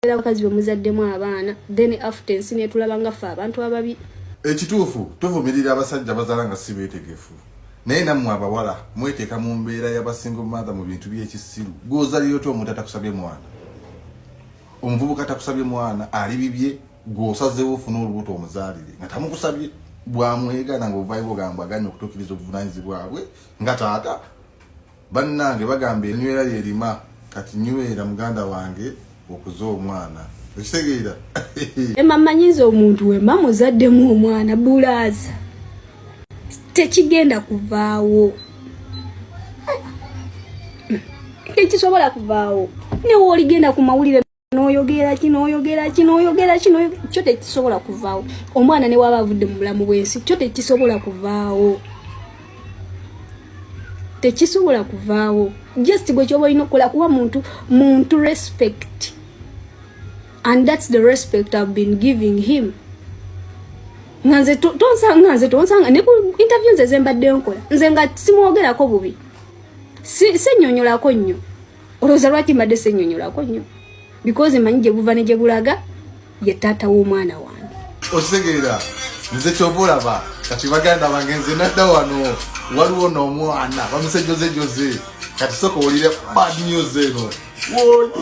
era bakazi bemuzaddemu abaana then after ensine tulabanga fa abantu ababi ekituufu tuvumirira abasajja bazaala nga si beetegefu naye nammwe abawala mweteeka mu mbeera y'abasingo mother mu bintu by'ekisiru gw'ozalira otya omuntu atakusabye mwana omuvubuka atakusabye mwana ali bibye gw'osazeewo ofuna olubuto omuzaalire nga tamukusabye bwamwegana ng'ovaayo bogamba aganya okutuukiriza obuvunaanyizibwa bwe nga taata bannange bagamba enywera yerima kati nywera muganda wange okuza omwana ekitegeera emamanyiza omuntu wemba muzaddemu omwana bulaaza tekigenda kuvaawo tekisobola kuvaawo newe oligenda ku mawulire n'oyogera kino kyo tekisobola kuvaawo omwana ne waba avudde mu bulamu bw'ensi kyo tekisobola kuvaawo tekisobola kuvaawo just gwe kyoba olina okukola kuwa muntu respect and that's the respect I've been giving him nze tonsanga ne ku interview nze zembadde nkola nze nga simwogerako bubi senyonyolako nnyo olowooza lwaki mbadde senyonyolako nnyo because manyi gye buva ne gye bulaga ye taata w'omwana wange osegeera nze kyova olaba kati baganda bange nze nadda wano waliwo n'omwana bamusejozejoze kati soka owulire bad news eno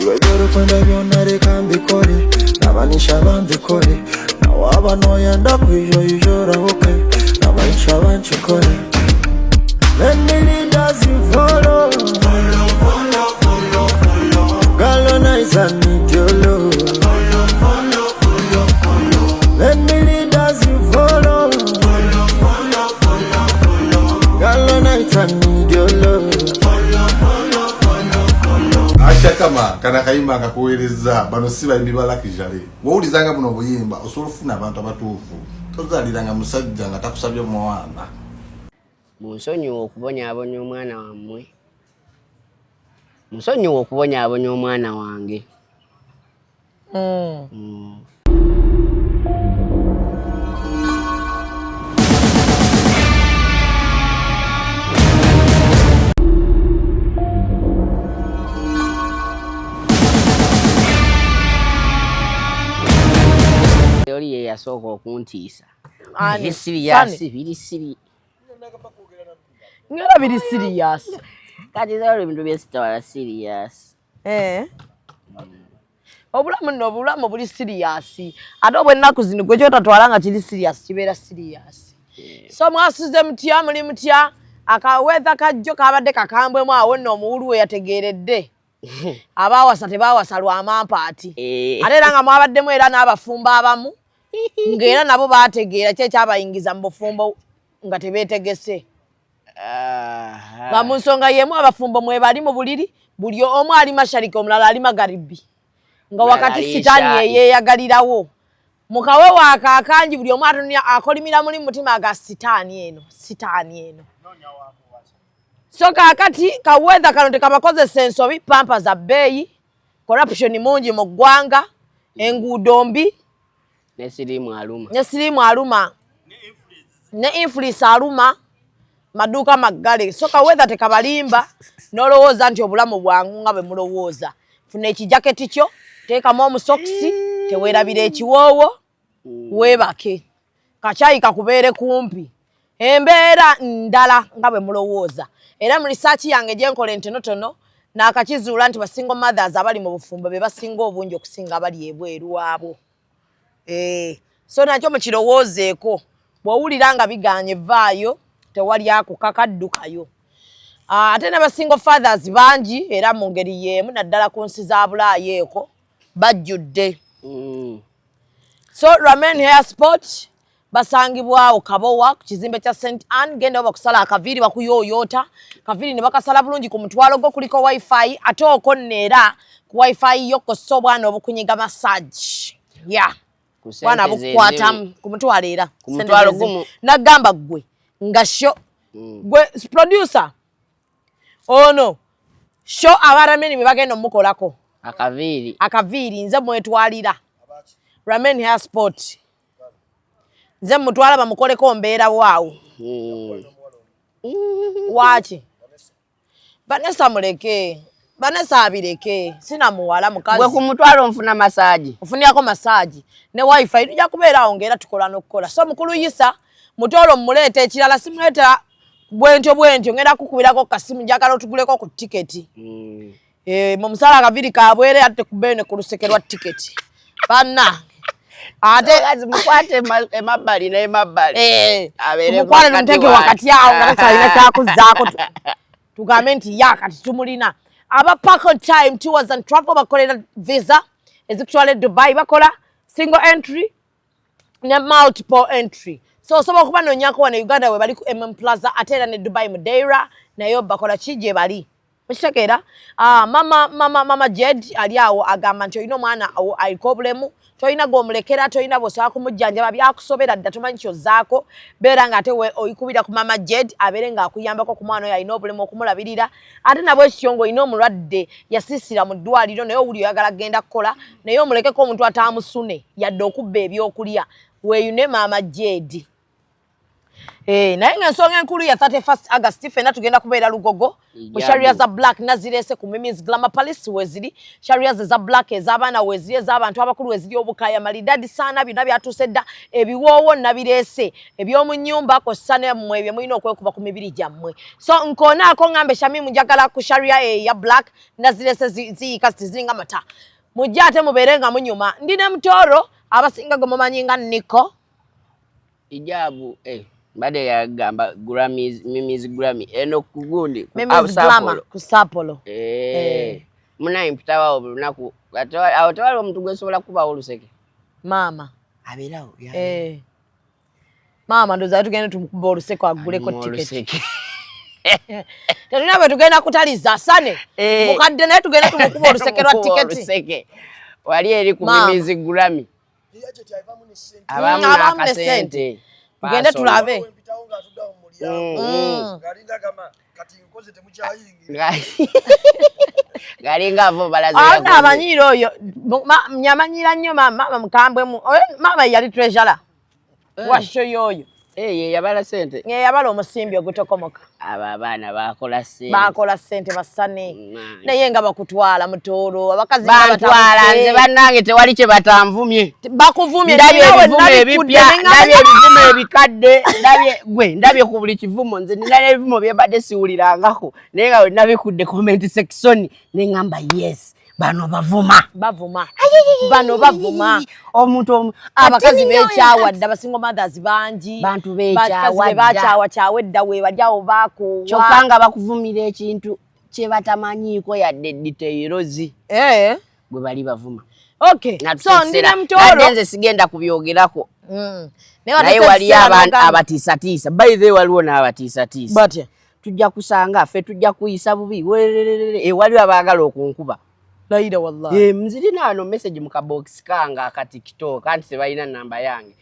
Iwejoro kwenda byonna leka mbikole nabanisha bambikole nawaba noyenda kwiyoyiyorahoke nabanisha bankikole Let me lead as you follow Girl on eyes and need your love Let me lead as you follow Girl on eyes and need your love Ashakama kana kayimba akakuweereza bano si bayimbi balakijale wowulizanga buno obuyimba osobola ofuna abantu abatuufu tozaaliranga musajja nga takusabye mwana munsonyiwa okubonyaabonya omwana wammwe munsonyiwa okubonyaabonya omwana wange oli ye yasooka okuntiisa biri siri ngera biri serious kati zero ebintu byesitawala serious obulamu buli serious ate obwennaku zino gwe kyotatwala nga kiri serious kibeera serious so mwasuze mutya muli mutya akaweeza kajjo kabadde kakambwemu awo nno omuwulu we yategeeredde abaawasa tebaawasa lwamampaati ate era nga mwabaddemu era n'abafumbo abamu ng'era nabo baategeera kyekyabayingiza mu bufumbo nga tebeetegese mu nsonga y'emu abafumbo mwe bali mu buliri buli omu ali mashariki omulala ali magaribi nga wakati sitaani yeyeeyagalirawo mu kawewo akaakangi buli omu akolimira muli mutima aga sitaani eno so kaakati kaweeza kano tekabakozesa ensobi pampa za bbeeyi corruption mungi mu ggwanga enguudo mbi nesirimu aluma ne influence aluma maduuka maggale so kaweeza tekabalimba n'olowooza nti obulamu bwangu nga bwe mulowooza funa ekijaketi kyo teekamu omusokisi teweerabira ekiwoowo weebake kacayi kakubeere kumpi embeera ndala nga bwe mulowooza era mu research yange gye nkola entonotono n'akakizuula nti basingle mothers abali mu bufumbo be basinga obungi okusinga abali ebweru abo so nakyo mukirowoozeeko bw'owulira nga biganye vaayo tewali akukakaddukayo ate n'abasingle fathers bangi era mu ngeri y'emu naddala ku nsi za Bulaayi eko bajjudde so Ramen Hair Sport basangibwawo Kabowa ku kizimbe kya St Anne genda bakusala akaviiri bakuyooyoota kaviiri ne bakasala bulungi ku mutwalo gwo kuliko wifi ate okonneera ku wifi yo kossa obwana obukunyiga massage bwana bukwatamu ku mutwalo era nagamba gwe nga sho gwe producer ono sho abarameni be bagenda omukolako akaviiri nze mwetwalira Ramen Hair Sport nze mutwala bamukoleko mbeera waawo waki Vanessa muleke Vanessa abireke sina muwala mukazi gwe ku mutwalo nfuna massage ofuniako massage ne wifi tujja kubeera ongera tukola n'okukola so mukulu Yisa mutolo mmuleeta ekirala simuleeta bwentyo ngenda kukubirako kasimu njagala otuguleko ku tiketi mu musala akaviri kabwere ate kubene ku luseke lwa tiketi banna ate mukwate emabbali n'emabbali mukwate n'omutege wakati awo nga tasalina kyakuzaako tugambe nti yakati tumulina aba Park on Time Tours and Travel bakolera visa ezikutwala Dubai bakola single entry ne multiple entry so osobola okuba nonyako wano Uganda we bali ku Plaza ate era ne Dubai Madeira nayo bakola kije bali mukitegera mama Jed ali awo agamba nti olina omwana aliko obulemu toyina gw'omulekera toyina bw'osobola kumujjanjaba byakusobera dda tumanyi kyozaako beera nga ate oyikubira ku mama Jed abeere ng'akuyambako ku mwana oyo alina obulemu okumulabirira ate nabwe ekityo ng'olina omulwadde yasiisira mu ddwaliro naye owuli oyagala kugenda kukola naye omulekeko omuntu ataamusune yadde okubba ebyokulya weeyune mama Jed naye ng'ensonga enkulu ya 31 August ffenna tugenda kubeera Lugogo mu sharia za black nazirese ku Mimi's Glamour Palace weziri sharia za black ez'abaana weziri ez'abantu abakulu weziri obukaya malidadi sana byonna byatuuse dda ebiwoowo nabirese eby'omu nnyumba kossa ne mmwe bye mulina okwekuba ku mibiri gyammwe so nkonaako ngambe Shamimu njagala ku sharia ya black nazirese ziyika ziringa mata mujje ate mubeere nga munyuma ndine mutoro abasinga gwe mumanyi nga Niko ijabu Bade ya gamba Grammys, Mimi's Grammy. Eno kugundi. Mimi's Glamour kusapolo. Muna impitawa obunaku. Awatawali omuntu gwesobola kuba oluseke. Mama. Abirawo. Mama ndoza tugenda tumukuba oluseke aguleko tiketi. Tetulina bwe tugenda kutaliza sane. Mukadde naye tugenda tumukuba oluseke lwa tiketi. Wali eri ku Mimi's Grammy. Abamu na sente. Tugende tulabe. Galinga vo balaze. Ana abanyiro oyo nyamanyira nnyo mama mukambwe mu. Mama yali treasurer. Washo yoyo. Yabala sente. Yabala omusimbi ogutokomoka. Aba abaana bakola sente. Bakola sente basane. Naye nga bakutwala mutoro abakazi batwala nze bannange tewali kye batanvumye. Bakuvumye ndabye ebivumo ebipya, ndabye ebivumo ebikadde, ndabye ku buli kivumo nze nina ebivumo byebadde siwulirangako. Naye nga nabikudde comment section ne ngamba yes. Bano bavuma. Bano bavuma. Omuntu abakazi beekyawadde abasingle mothers bangi. Bantu beekyawedda we balyawo baakoowa. Kyokka nga bakuvumira ekintu kye batamanyiiko yadde details. Bwe bali bavuma. Okay. So ndina mtoro. Nadde nze sigenda kubyogerako. Naye wali abatiisatiisa. By the way waliwo n'abatiisatiisa. Batya. Tujja kusanga ffe tujja kuyisa bubi. Waliwo abaagala okunkuba. Laida wallahi. Mzirina ano message mu kabox kanga ka TikTok kanti sebalina namba yange.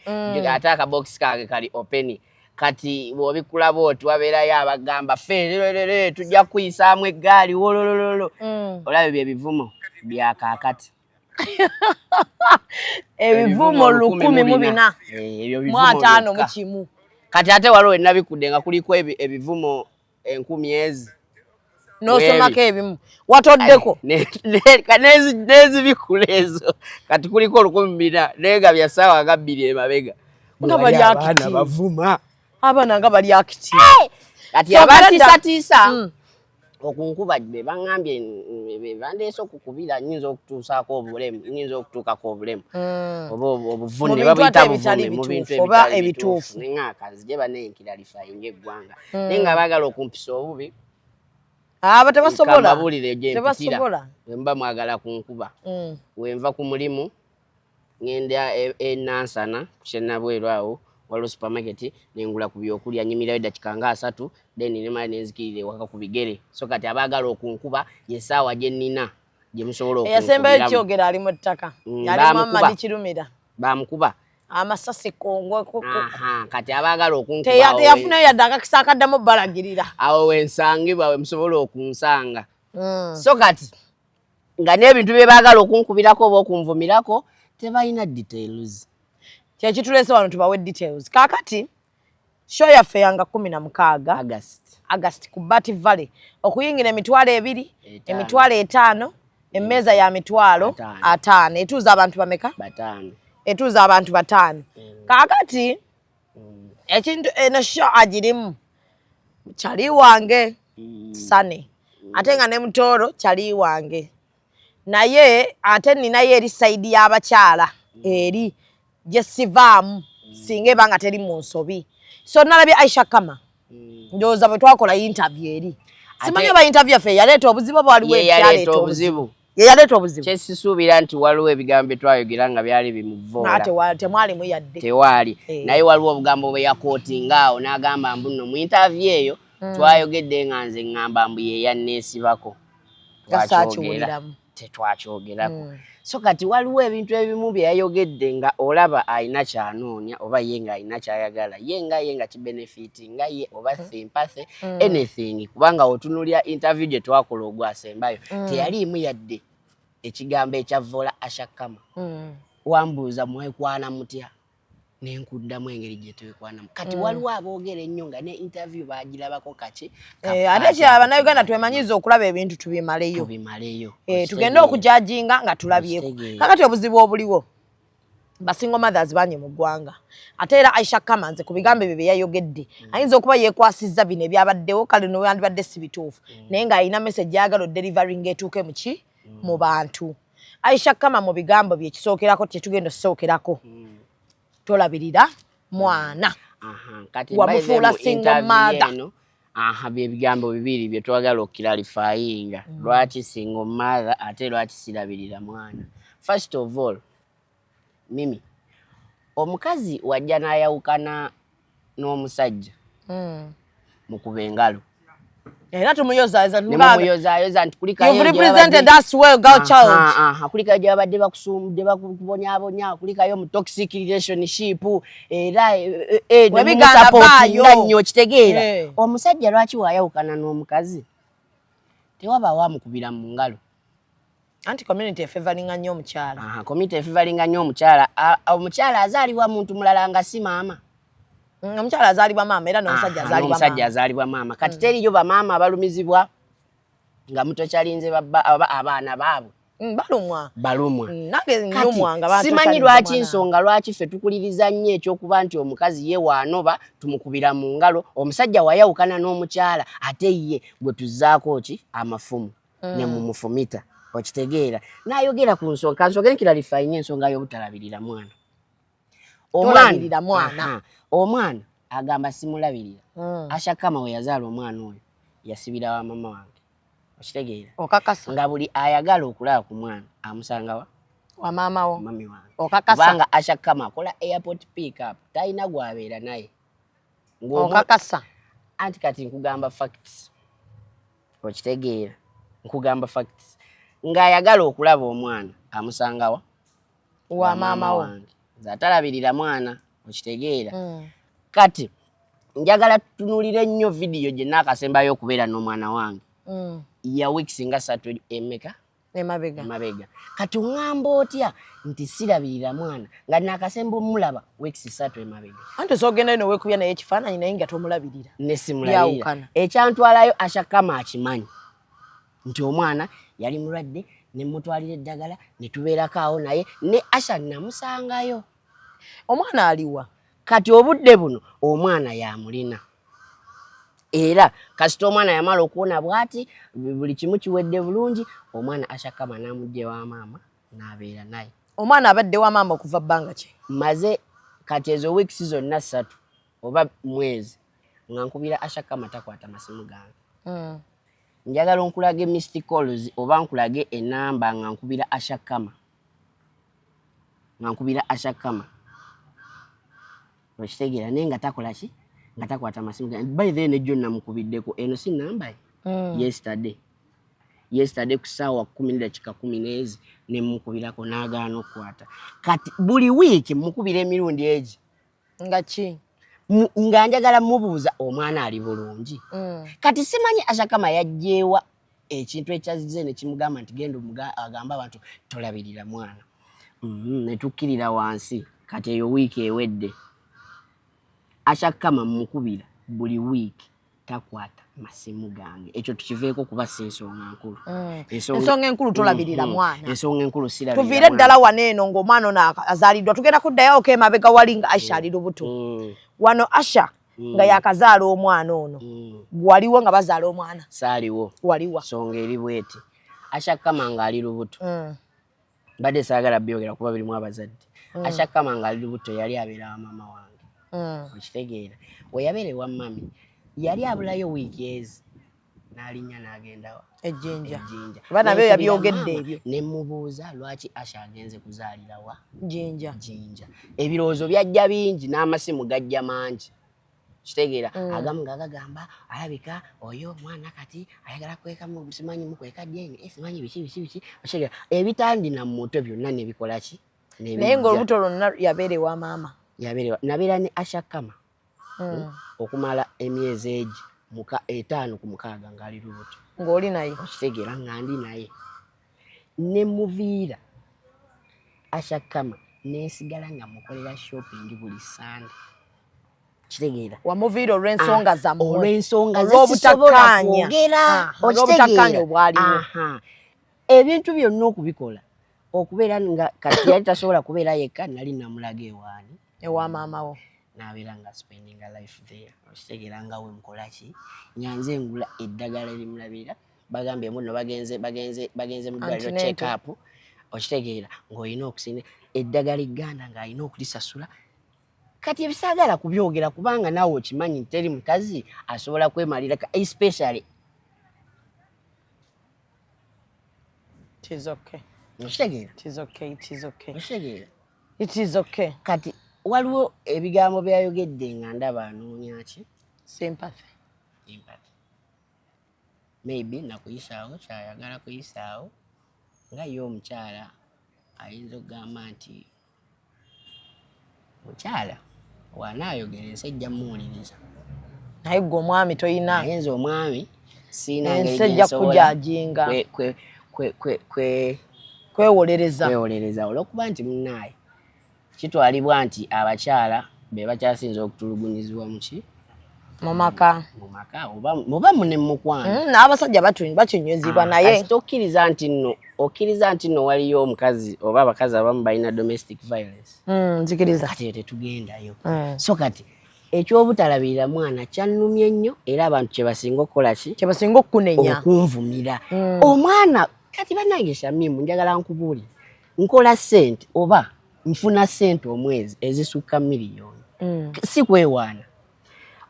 Ate ka box kange kali open. Kati bobikula boti wabeera yabagamba fe tujja kuyisaamu eggaali wolololo. Olabe bye bivumo bya kakati. Ebivumo 104. Ebyo bivumo. 5 mu kimu. Kati ate waliwo nabikudde nga kuliko ebivumo 10,000. No somako ebimu. Watoddeko. Nezi bikulezo. Kati kuliko 12 nega bya sawa nga 2 emabega. Nga bali akiti. Bavuma. Abana nga bali akiti. Kati abatiisatiisa okunkuba be bangambye bandeese okukubira nyinza okutuusaako obulemu, nyinza okutuukako obulemu. Oba obuvune babuyita buvune mu bintu oba ebituufu. Nengaakazi gye baneenkiralifayinga eggwanga. Naye nga baagala okumpisa obubi. Tebasobola. Tebasobola. Mba mwagala kunkuba. Wenva ku mulimu ngenda Nansana kushenabweru awo waliwo supermarket nengula ku byokulya nyimirayo dakika nga 3 then nemala nenzikirire waka ku bigere so kati abaagala okunkuba yesaawa gye nnina gye musobola okunkuba. Eyasembayo kyogera ali mu ttaka. Yali mama dikirumira. Bamukuba. Amasasi kongwe kati abaagala okunkuba. Teyafunayo yadde akakisa akaddamu balagirira. Awo wensangibwa we musobola okunsanga. So kati nga n'ebintu bye baagala okunkubirako oba okunvumirako tebalina details. Kyekituleese wano tubawe details. Kakati show yaffe yanga 16 August ku Bati Valley okuyingira emitwalo 2 emitwalo 5 emmeeza ya mitwalo 5 etuuza abantu bameka 5 etuuza abantu 5 kakati ekintu eno show agirimu chali wange Sane ate nga ne Mutoro chali wange naye ate ninaye eri side y'abakyala eri jesivaamu singe banga teri mu nsobi so nalabye Aisha Kama ndoza bwe twakola interview eri simanyi ba interview fe yaleta obuzibu bwaliwo yaleta obuzibu yaleta obuzibu kyesisuubira nti waliwo ebigambo twayogera nga byali bimuvoola ate temwali muyadde tewali naye waliwo obugambo bwe yakootinga awo n'agamba mbuno mu interview eyo twayogedde nga nze ngamba mbu ye yanneesibako tetwakyogerako so kati waliwo ebintu ebimu bye yayogedde nga olaba alina kyanoonya oba ye nga alina kyayagala ye nga kibenefiti nga ye oba sympathy anything kubanga otunulira interview gye twakola ogwasembayo teyaliimu yadde ekigambo ekyavoola Aisha Kama wambuuza mwekwana mutya nenkuddamu engeri gye twekwanamu kati waliwo aboogera ennyo nga ne interview bagirabako kaki ate kyaba Uganda twemanyiza okulaba ebintu tubimaleyo tugende okujajinga nga tulabyeko kakati obuzibu obuliwo basingle mothers banye mu ggwanga ate era Aisha Kama nze ku bigambo bye yayogedde ayinza okuba yekwasizza bino ebyabaddewo kale no yandibadde si bituufu naye nga alina message yagala delivering etuuke muki mu bantu Aisha Kama mu bigambo bye kisookerako tetugenda osookerako tolabirira mwana kati wamufuula single mother bye bigambo bibiri bye twagala okiralifayinga lwaki single mother ate lwaki sirabirira mwana. First of all Mimi omukazi wajja n'ayawukana n'omusajja mukuba engalo era tumuyozayoza nti kulikayo you've represented us well girl child kulikayo gye babadde bakusumudde bakubonyabonya kulikayo mu toxic relationship era nnyo okitegeera omusajja lwaki wayawukana n'omukazi tewaba wamukubira mu ngalo anti community favoringa nnyo omukyala community favoringa nnyo omukyala omukyala azaalibwa muntu mulala nga si maama omukyala azaalibwa maama era n'omusajja azaalibwa maama kati teriyo bamaama abalumizibwa nga mutokyalinze abaana baabwe balumwa simanyi lwaki nsonga lwaki ffe tukuliriza nnyo ekyokuba nti omukazi ye waanoba tumukubira mu ngalo omusajja wayawukana n'omukyala ate ye gwe tuzzaako ki amafumu ne mumufumita okitegeera n'ayogera ku nsonga kansogere nkiralifayinga ensonga y'obutalabirira mwana omwana agamba simulabirira Aisha Kama we yazaala omwana oyo yasibira wa mama wange okitegeera okakasa nga buli ayagala okulaba ku mwana amusanga wa mama wo mami wange okakasa kubanga Aisha Kama akola airport pick up talina gwabeera naye okakasa anti kati nkugamba facts okitegeera nkugamba facts ng'ayagala okulaba omwana amusanga wa mama wange zatalabirira mwana okitegeera kati njagala tutunulire nnyo video gye naakasembayo okubeera n'omwana wange ya weeks nga 3 emeka emabega kati oŋŋamba otya nti sirabirira mwana nga naakasemba omulaba weeks 3 emabega anti sogenda ino weekubya naye ekifaananyi naye nga tomulabirira nesimulabirira ekyantwalayo Aisha Kama akimanyi nti omwana yali mulwadde ne mutwalira eddagala ne tubeerako awo naye ne Aisha namusangayo omwana aliwa kati obudde buno omwana yamulina era kasita omwana yamala okuwona bwati buli kimu kiwedde bulungi omwana Aisha Kama n'amugye wa maama n'abeera naye omwana abadde wa maama okuva bbanga ki maze kati ezo weeks zonna 3 oba mwezi nga nkubira Aisha Kama takwata masimu gange njagala nkulage missed calls oba nkulage enamba nga nkubira Aisha Kama okitegeera naye nga takola ki nga takwata masimu gange by then ejjo namukubiddeko eno si namba yesterday ku ssaawa 10:10 ne mukubirako n'agaana okukwata kati buli wiiki mukubira emirundi egi nga ki nga njagala mubuuza omwana ali bulungi kati simanyi Aisha Kama yajjeewa ekintu ekyazize ne kimugamba nti genda agamba abantu tolabirira mwana ne tukkirira wansi kati eyo wiiki ewedde Ashakama mukubira buli week takwata masimu gange ekyo tukiveeko kuba sensonga nkulu ensonga enkulu tolabirira mwana ensonga enkulu sirabirira tuvire ddala waneeno ng'omwana ono azaalidwa tugenda kuddayo emabega wali nga Asha ali lubuto wano Asha nga yakazaala omwana ono waliwo nga bazaala omwana saaliwo waliwa songa eri bweti Ashakama nga ali lubuto badde saagala byogera kuba birimu abazadde Ashakama nga ali lubuto yali abeera wa mama wange okitegeera we yabeere wa mami yali abulayo wiiki ezi n'alinnya n'agenda ejjinja abaana be yabyogedde ebyo ne mubuuza lwaki Asha agenze kuzaalira wa jinja ebirowoozo byajja bingi n'amasimu gajja mangi kitegeera agamu gagamba alabika oyo mwana kati ayagala kweka mu simanyi mukweka dyenye simanyi biki kitegeera ebitandi na mutwe byonna ne bikola ki naye ng'olubuto lwonna yabeere wa maama nabeera ne Ashakama okumala emyezi 5 ku 6 ng'ali lubuto ng'oli naye okitegeera nga ndi naye ne muviira Ashakama nesigala nga mukolera shopping buli Sunday kitegeera wamuviira olw'ensonga zammwe olw'ensonga zisisobola olw'obutakkaanya obwaliwo ebintu byonna okubikola okubeera nga kati yali tasobola kubeera yekka nali namulaga ewaani ewa maama wo n'abeera nga spending a life there okitegeera nga we mukola ki nyanze ngula eddagala erimulabirira bagambye muno bagenze mu ddwaliro check up okitegeera ng'olina okusinda eddagala egganda ng'alina okulisasula kati ebisaagala kubyogera kubanga naawe okimanyi nti teri mukazi asobola kwemalira especially kati waliwo ebigambo byayogedde nga ndaba anoonya ki sympathy maybe nakuyisaawo kyayagala kuyisaawo nga ye omukyala ayinza okugamba nti mukyala wanaayogera ensi ejja muwuliriza naye gwe omwami toyina ayinza omwami siina ensi ejja kujajinga kwewolereza olwokuba nti munnaaye kitwalibwa nti abakyala be bakyasinza okutulugunyizibwa muki mu maka oba mune mukwano n'abasajja bakinywezibwa naye okkiriza nti nno waliyo omukazi oba abakazi abamu balina domestic violence nzikiriza kati tetugendayo so kati ekyobutalabirira mwana kyannumye nnyo era abantu kyebasinga okukola ki kyebasinga okukunenya okunvumira omwana kati bannange Shamimu njagala nkubuulire nkola ssente oba nfuna ssente omwezi ezisukka miliyoni si kwewaana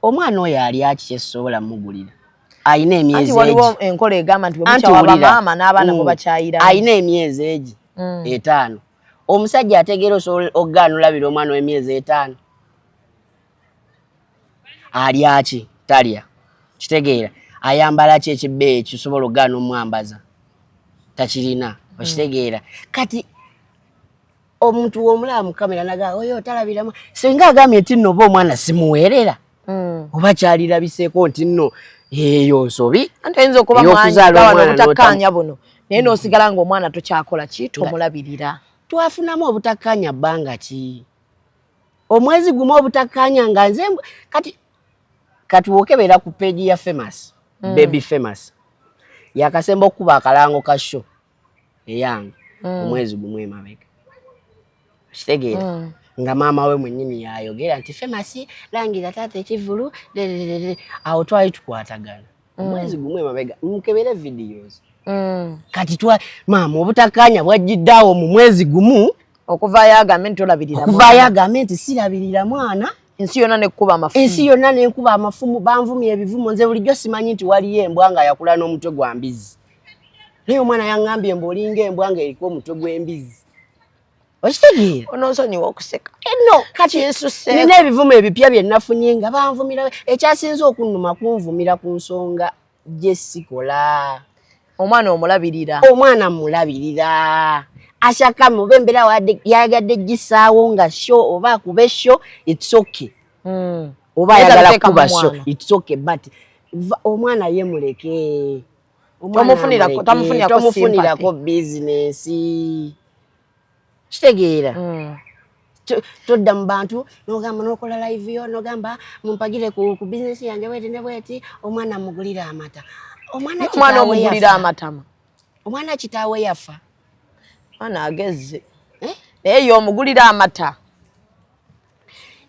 omwana oyo ali aki kyesobola mugulira ayina emyezi waliwo enkola egamba nti bwemukyawaba maama n'abaana bwe bakyayira ayina emyezi egi 5 omusajja ategeera osobola okugaana olabira omwana w'emyezi 5 ali aki talya kitegeera ayambala ki ekibbe kisobola okugaana omwambaza takirina okitegeera kati omuntu w'omulaba mu kamera naga oyo talabiramu singa agambye nti nno oba omwana simuweerera oba kyalirabiseeko nti nno eyo nsobi anti oyinza okuba mwanyi obutakkaanya buno naye n'osigala ng'omwana tokyakola ki tomulabirira twafunamu obutakkaanya bbanga ki omwezi gumu obutakkaanya nga nze kati wokebera ku peegi ya Famous Baby Famous yakasemba okuba akalango ka show eyange omwezi gumu emabega kitegeera nga maama we mwennyini yayogera nti Famous langira taata ekivulu awo twali tukwatagana omwezi gumu emabega mukebere videos kati maama obutakkaanya bwajjiddaawo mu mwezi gumu okuvaayo agambe nti olabirira okuvaayo agambe nti sirabirira mwana ensi yonna nekuba amafumu banvumya ebivumo nze bulijjo simanyi nti waliyo embwa nga yakula n'omutwe gwa mbizi naye omwana yaŋŋambye mbu olinga embwa nga eriko omutwe gw'embizi okitegeera onoosonyiwa okuseka kati nina ebivumo ebipya bye nafunye nga banvumira ekyasinza okunnuma kunvumira ku nsonga gye sikola omwana omulabirira Ashakama oba embeera yayagadde gisaawo nga sho oba akube sho it's okay oba ayagala kuba sho it's okay but omwana ye muleke tomufunirako bizinesi kitegeera todda mu bantu n'ogamba n'okola live yo n'ogamba mumpagire ku business yange bweti ne bweti omwana mugulira amata omwana omugulira amatama omwana kitaawe yafa mwana agezze naye y'omugulira amata.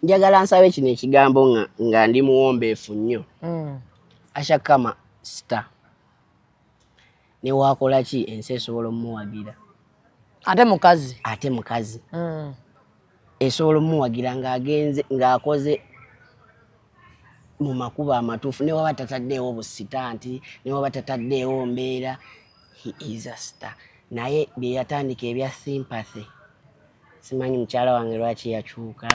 Njagala nsabe kino ekigambo nga ndi muwombeefu nnyo. Asha kama star ne wakola ki ensi esobola omuwagira ate mukazi esobola omuwagira ng'akoze mu makubo amatuufu ne waba tataddeewo busitanti ne waba tataddeewo mbeera. He is a star. Naye bye yatandika ebya sympathy simanyi mukyala wange lwaki yakyuka.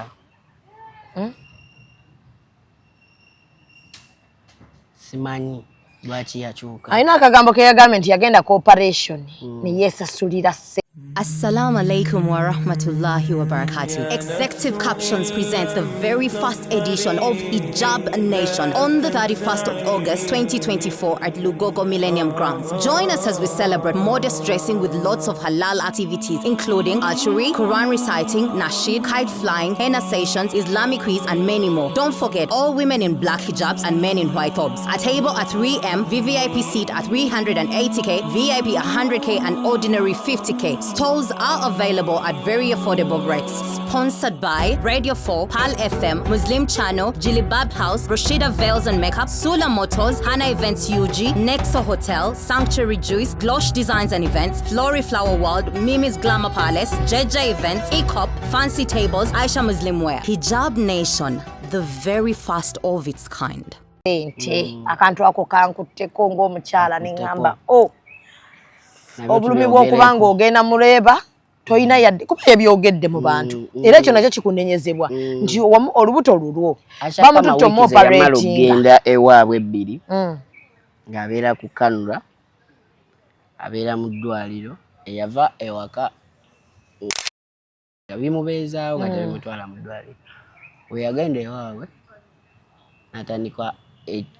Simanyi lwaki yakyuka. Alina akagambo ke yagambye nti yagenda cooperation ne yeesasulira se. Assalamu alaikum wa rahmatullahi wa barakatuh. Executive Captions presents the very first edition of Hijab Nation on the 31st of August 2024 at Lugogo Millennium Grounds. Join us as we celebrate modest dressing with lots of halal activities including archery, Quran reciting, nasheed, kite flying, henna sessions, Islamic quiz and many more. Don't forget all women in black hijabs and men in white thobes. A table at 3M, VVIP seat at 380k, VIP 100k and ordinary 50k. Stalls are available at very affordable rates. Sponsored by Radio 4, Pal FM, Muslim Channel, Jilibab House, Rashida Veils and Makeup, Sula Motors, Hana Events UG, Nexo Hotel, Sanctuary Juice, Glosh Designs and Events, Flory Flower World, Mimi's Glamour Palace, JJ Events, ECOP, Fancy Tables, Aisha Muslim Wear. Hijab Nation, the very first of its kind. Akantu ako kankutteko ng'omukyala ne ngamba obulumi bw'okubanga ogenda muleeba toyina yadde kuba ebyogedde mu bantu era ekyo nakyo kikunenyezebwa nti olubuto lulwo bamututte omoperatinga ewaabwe ebbiri ng'abeera ku kanula abeera mu ddwaliro eyava ewaka bimubeezaawo nga tebimutwala mu ddwaliro we yagenda ewaabwe n'atandika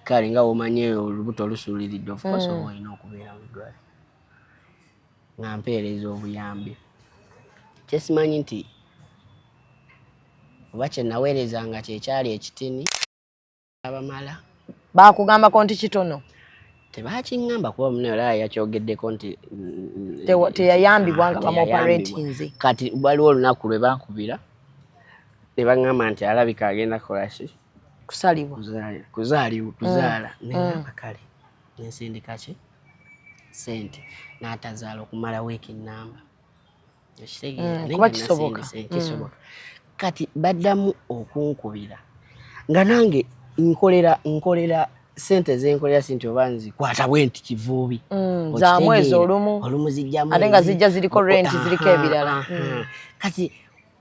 kale nga womanyi olubuto olusuuliridde of course oba olina okubeera mu ddwaliro nga mpeereza obuyambi. Kyesimanyi nti oba kye naweerezanga kyekyali ekitini abamala baakugambako nti kitono tebakiŋŋamba kuba muneera yakyogeddeko nti teyayambibwa nga bamuoperatinze. Kati waliwo olunaku lwe bankubira ne baŋŋamba nti alabika agenda kolaki kuzaala neŋŋamba kale nensindika ki sente n'atazaala okumala weeki nnamba kuba kisoboka. Kati baddamu okunkubira nga nange nkolera sente zenkolera sinti oba nzikwata bwe nti kivuubi za mwezi olumu zijjamu ate nga zijja ziriko rent ziriko ebirala.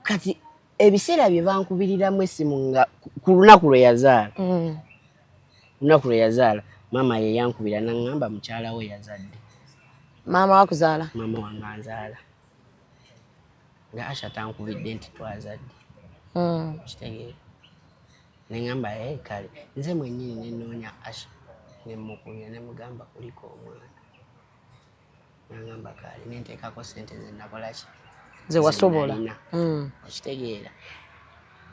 Kati ebiseera bye bankubiriramu essimu nga ku lunaku lwe yazaala maama ye yankubira n'aŋŋamba mukyala we yazadde. Maama wakuzaala? Maama wange anzaala nga Asha tankubidde nti twazadde kitegeera ne ŋŋamba kale nze mwennyini ne nnoonya Asha ne mmukunya ne mugamba kuliko omwana n'aŋŋamba kale ne nteekako ssente ze nakola ki ze wasobola okitegeera.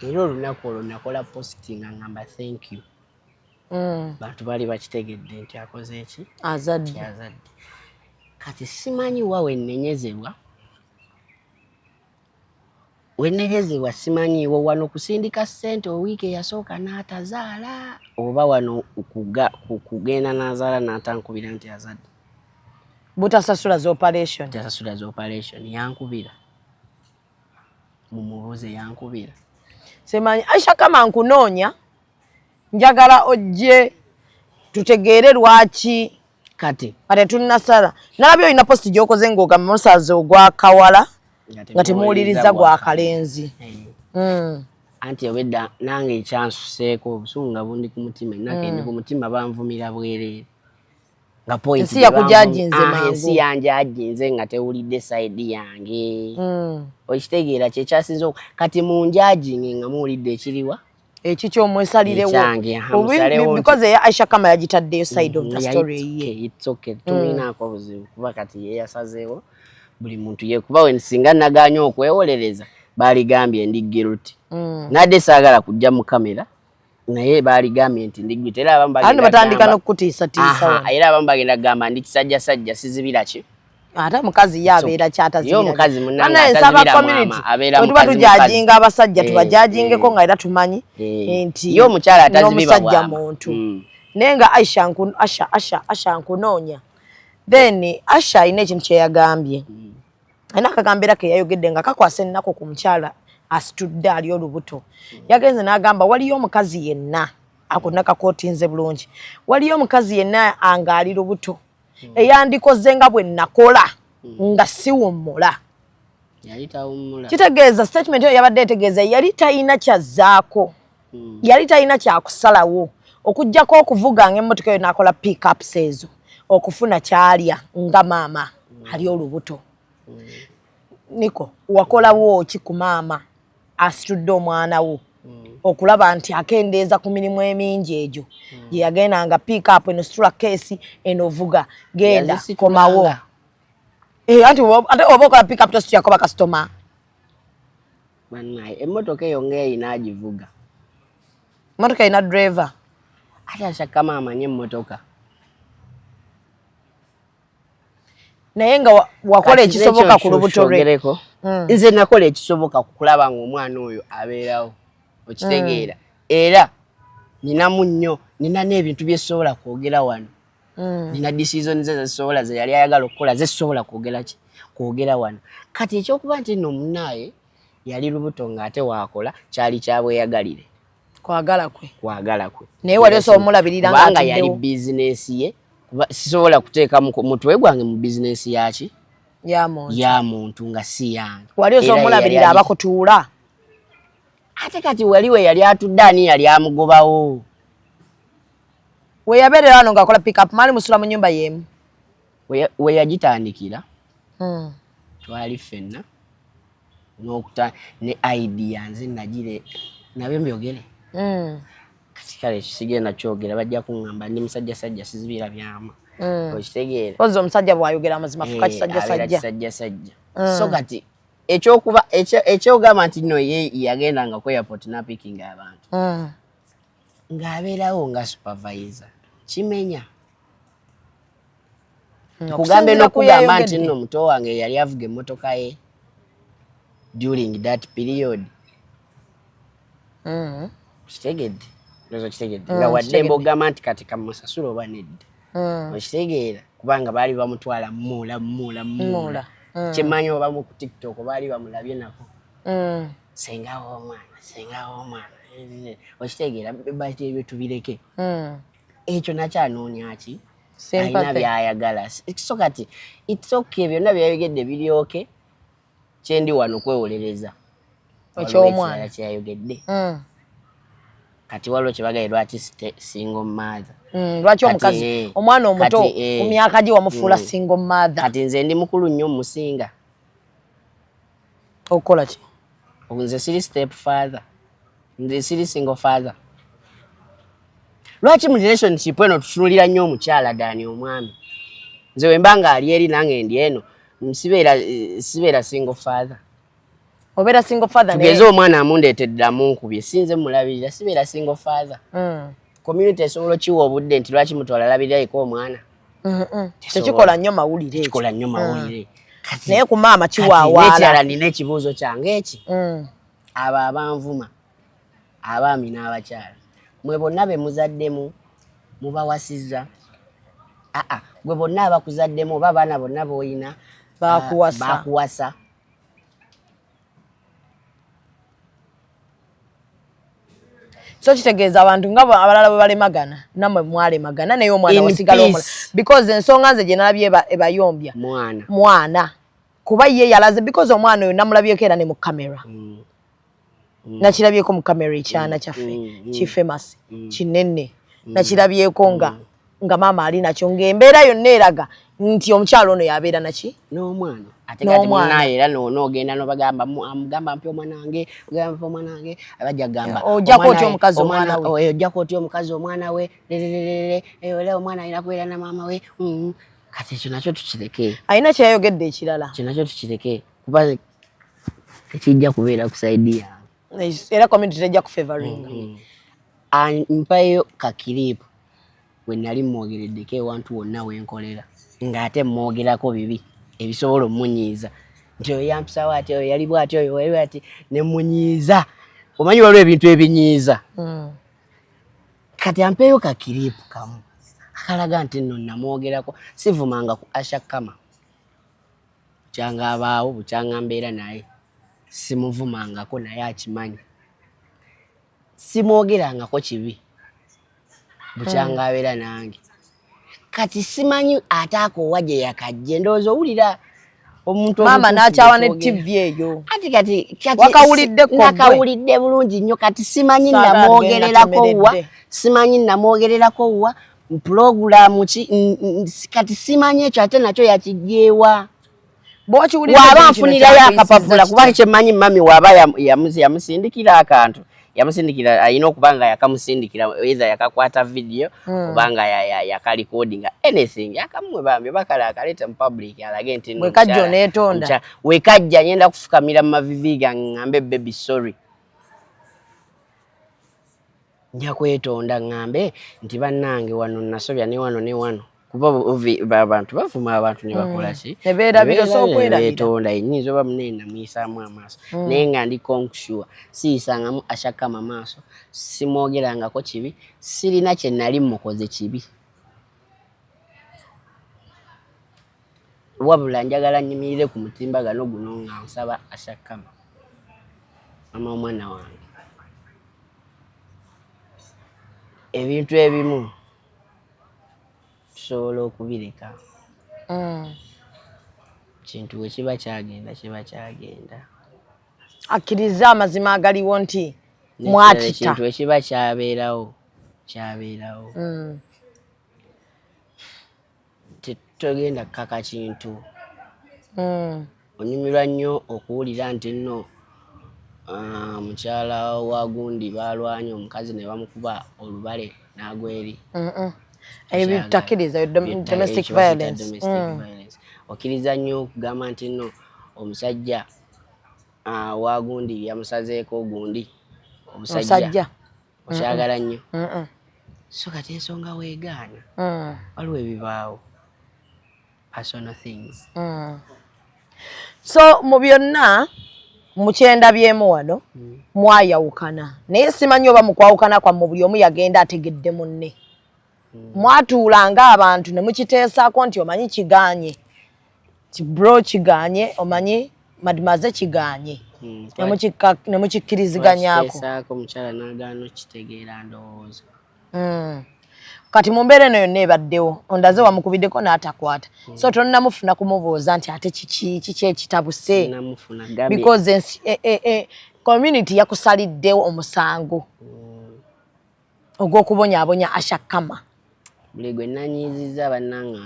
Era olunaku olwo nakola positi nga ŋŋamba thank you. Bantu bali bakitegedde nti akoze eki azadde. Kati simanyi wa wennenyezebwa simanyiwo wano kusindika ssente owiiki eyasooka n'atazaala oba wano kugenda n'azaala n'atankubira nti azadde. Butasasula z'operation yankubira mumubuuze yankubira. Simanyi Aisha kama nkunoonya njagala ojje tutegeere lwaki kati tunasala nalabye olina posti gy'okoze ng'ogamba musaze ogwa kawala nga temuwuliriza gwa kalenzi. Anti obedda nange ekyansuseeko obusungu nga bundi ku mutima nake ndi ku mutima banvumira bwereere nga point ensi yakujajinze mangu ensi yanje ajinze nga tewulidde side yange okitegeera kyekyasinze kati munjajinge nga muwulidde ekiriwa ekikyo mwesalirewo because Aisha kama yagitaddeyo side of the story. It's okay tuminaako buzibu kuba kati ye yasazeewo buli muntu ye kuba we nsinga naganya okwewolereza baligambye ndi guilty nadde saagala kujja mu kamera naye baligambye nti ndi guilty era abamu bagenda batandika n'okutiisatiisa era abamu bagenda kugamba ndi kisajjasajja sizibira ki ate mukazi ye abeera kyatazibira omukazi munnange atazibira mwama abeera mukazi tujajinga abasajja tubajajingeko nga era tumanyi nti ye omukyala atazibibwa n'omusajja muntu naye nga Asha nkunoonya then Asha alina ekintu kyeyagambye alina akagambeera ke yayogedde nga kakwasa ennaku ku mukyala asitudde ali olubuto yagenze n'agamba waliyo omukazi yenna akunakakootinze bulungi waliyo omukazi yenna anga ali lubuto eyandikoze nga bwe nakola nga siwummula kitegeeza statement eyo yabadde etegeeza yali talina kyazzaako yali talina kyakusalawo okujjako okuvuga ng'emmotoka eyo n'akola pick-ups ezo okufuna kyalya nga maama ali olubuto Niko wakolawo ki ku maama asitudde omwana wo okulaba nti akendeeza ku mirimu emingi egyo gye yagendanga pick up eno situla keesi eno vuga genda komawo ate oba okola pick up tositula koba kasitoma emmotoka eyo ng'eyina agivuga emmotoka erina driver ate ashaka maama amanye emmotoka naye nga wakola ekisoboka ku lubuto lwe nze nakola ekisoboka kulaba ng'omwana oyo abeerawo okitegeera era ninamu nnyo nina n'ebintu byesobola kwogera wano nina decision ze zisobola ze yali ayagala okukola zisobola kwogera wano kati ekyokuba nti nno munaaye yali lubuto ng'ate waakola kyali kyabweyagalire kwagala kwe naye wali osobola omulabirira nga kubanga yali bizinesi ye sisobola kuteeka mutwe gwange mu bizinesi yaki ya muntu nga si yange wali osobola omulabirira abakutuula ate kati wali we yali atudde ani yali amugobawo we yabeerera wano ng'akola pick up maali musula mu nnyumba y'emu we yagitandikira twali ffenna ne idea nze nagire nabyo mbyogere kati kale kisigenda kyogera bajja kuŋŋamba ndi musajjasajja sizibira byama okitegeera ozi omusajja bw'ayogera amazima fuka kisajjasajja so kati ekyogamba nti nno ye yagendanga ku airport napikinga abantu ng'abeerawo nga supervisor kimenya kugambe n'okugamba nti nno muto wange yali avuga emmotoka ye during that period kitegedde nga wadde mbogamba nti kati kamusasula oba nedda okitegeera kubanga baali bamutwala muula kyemmanyi obamu ku TikTok baali bamulabye nako sengawo omwana okitegeera bati ebyo tubireke ekyo nakyanoonya ki alina byayagala so kati it's okay byonna byayogedde biryoke kyendi wano kwewolereza ekyomwana kyayogedde kati waliwo kyebagaye lwaki single mother lwaki omukazi omwana omuto ku myaka gye wamufuula single mother kati nze ndi mukulu nnyo musinga okukola ki nze siri step father nze siri single father lwaki mu relationship eno tutunulira nnyo omukyala ddaani omwami nze wembanga ali eri nange ndi eno sibeera single father obeera single father tugeze omwana amundeetedde amunkubye sinze mulabirira sibeera single father community esobola okiwa obudde nti lwaki mutwala labiriraiko omwana tekikola nnyo mawulire kikola nnyo mawulire naye ku maama kiwaawaala nina ekibuuzo kyange eki abo abanvuma abaami n'abakyala mwe bonna be muzaddemu mubawasizza gwe bonna abakuzaddemu oba abaana bonna b'olina bakuwasa so kitegeeza abantu nga abalala bwe balemagana nammwe mwalemagana naye omwana wasigala omula because ensonga nze gye nalabye ebayombya mwana kuba ye yalaze because omwana oyo namulabyeko era ne mu kamera nakirabyeko mu kamera ekyana kyaffe kifamous kinene nakirabyeko nga maama ali nakyo ng'embeera yonna eraga nti omukyalo ono yabeera naki n'omwana ate kati munaye era n'ogenda n'obagamba amugamba mpi omwana wange ogamba mpi omwana wange abajja gamba ojjako otya omukazi omwana we ojjako otya omukazi omwana we era omwana alina kubeera na maama we kati ekyo nakyo tukireke alina kyeyayogedde ekirala ekyo nakyo tukireke kuba tekijja kubeera ku side ya era community tejja kufavoringa. Mpayo ka clip we nali mwogereddeko ewantu wonna wenkolera ng'ate mwogerako bibi ebisobola omunyiiza nti oyo yampisawo ati oyo yali bw'ati oyo wali ati ne munyiiza. Omanyi waliwo ebintu ebinyiiza. Kati ampeeyo ka clip kamu akalaga nti nno namwogerako sivumanga ku Asha Kama bukyanga abaawo bukyanga mbeera naye simuvumangako naye akimanyi simwogerangako kibi bukyanga abeera nange. Kati simanyi ataakoowa gye yakajje ndowooza owulira omuntu mama n'akyawa ne TV eyo kati nakawulidde bulungi nnyo. Kati simanyi namwogererako wa program ki kati simanyi ekyo ate nakyo yakigyewa waba nfunirayo akapapula kuba kyemanyi mami waba yamusindikira akantu yamusindikira ayina okuba nga yakamusindikira either yakakwata video obanga yakarecordinga anything yakamuwe bambi bakala akaleta mu public alage nti wekajja netonda wekajja nyenda kufukamira mu mavivi ngambe baby sorry nja kwetonda ngambe nti bannange wano nasobya ne wano kuba abantu bafuma abantu ne bakola ki nebeera birosokwera betonda enyinzo bamunenda muyisaamu amaaso naye nga ndi konkushuwa siyisangamu Asha Kama maaso simwogerangako kibi sirina kye nali mukoze kibi wabula njagala nyimirire ku mutimbagano guno nga nsaba Asha Kama mama omwana wange ebintu ebimu tusobola okubireka kintu we kiba kyagenda akkiriza amazima agaliwo nti mwatita kintu we kiba kyabeerawo tetogenda kaka kintu onyumirwa nnyo okuwulira nti nno mukyala wa gundi balwanye omukazi ne bamukuba olubale n'agweri ebyo tutakiriza domestic violence. Okkiriza nnyo okugamba nti nno omusajja wa gundi yamusazeeko gundi omusajja okyagala nnyo so kati ensonga weegaana waliwo ebibaawo personal things. So mu byonna mukyenda byemu wano mwayawukana naye simanyi oba mukwawukana kwammwe buli omu yagenda ategedde munne mwatuulanga abantu ne mukiteesaako nti omanyi kiganye bro kiganye omanyi mademoiselle kiganye ne mukikkiriziganyako omukyala n'agaana okitegeera ndowooza kati mu mbeera eno yonna ebaddewo ondaze wamukubiddeko n'atakwata so tonnamufuna kumubuuza nti ate kiki ekitabuse because community yakusaliddewo omusango ogw'okubonyaabonya Asha Kama. Buli gwe nanyiizizza bannanga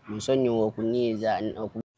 nsonyiwe okunyiiza.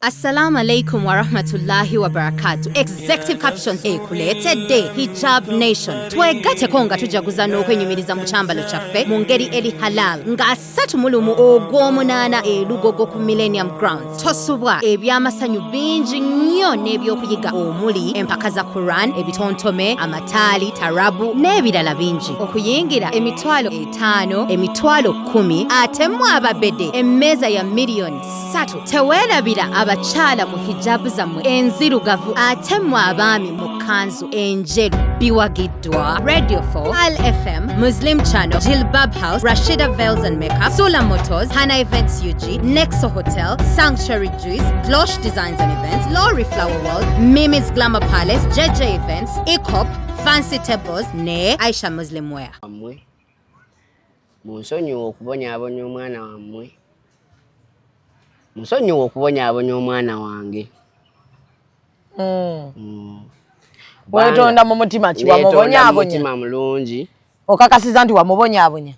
Assalamu alaikum wa rahmatullahi wa barakatuh. Executive captions ekuleetedde Hijab Nation. Twegateko nga tujaguza n'okwenyumiriza mu kyambalo kyaffe mu ngeri eri halal nga 3 ogw'omunaana Lugogo ku Millennium Grounds. Tosubwa ebyamasanyu bingi nnyo n'ebyokuyiga omuli empaka za Quran, ebitontome, amataali, tarabu n'ebirala bingi. Okuyingira emitwalo 5, emitwalo 10 ate mu ababede emmeeza ya miliyoni 3. Teweerabira abachala mu hijabu zammwe enzirugavu ate mu abaami mu kanzu enjeru biwagiddwa. Radio 4, Al FM, Muslim Channel, Jilbab House, Rashida Veils and Makeup, Sula Motors, Hana Events UG, Nexo Hotel, Sanctuary Juice, Glosh Designs and Events, Lori Flower World, Mimi's Glamour Palace, JJ Events, Ecop, Fancy Tables, ne Aisha Muslim Wear. Munsonyiwe okubonyaabonya omwana wammwe. Musonyiwe okubonyaabonya omwana wange. Wetonda mu mutima ki wamubonyaabonya? Mutima mulungi. Okakasiza nti wamubonyaabonya?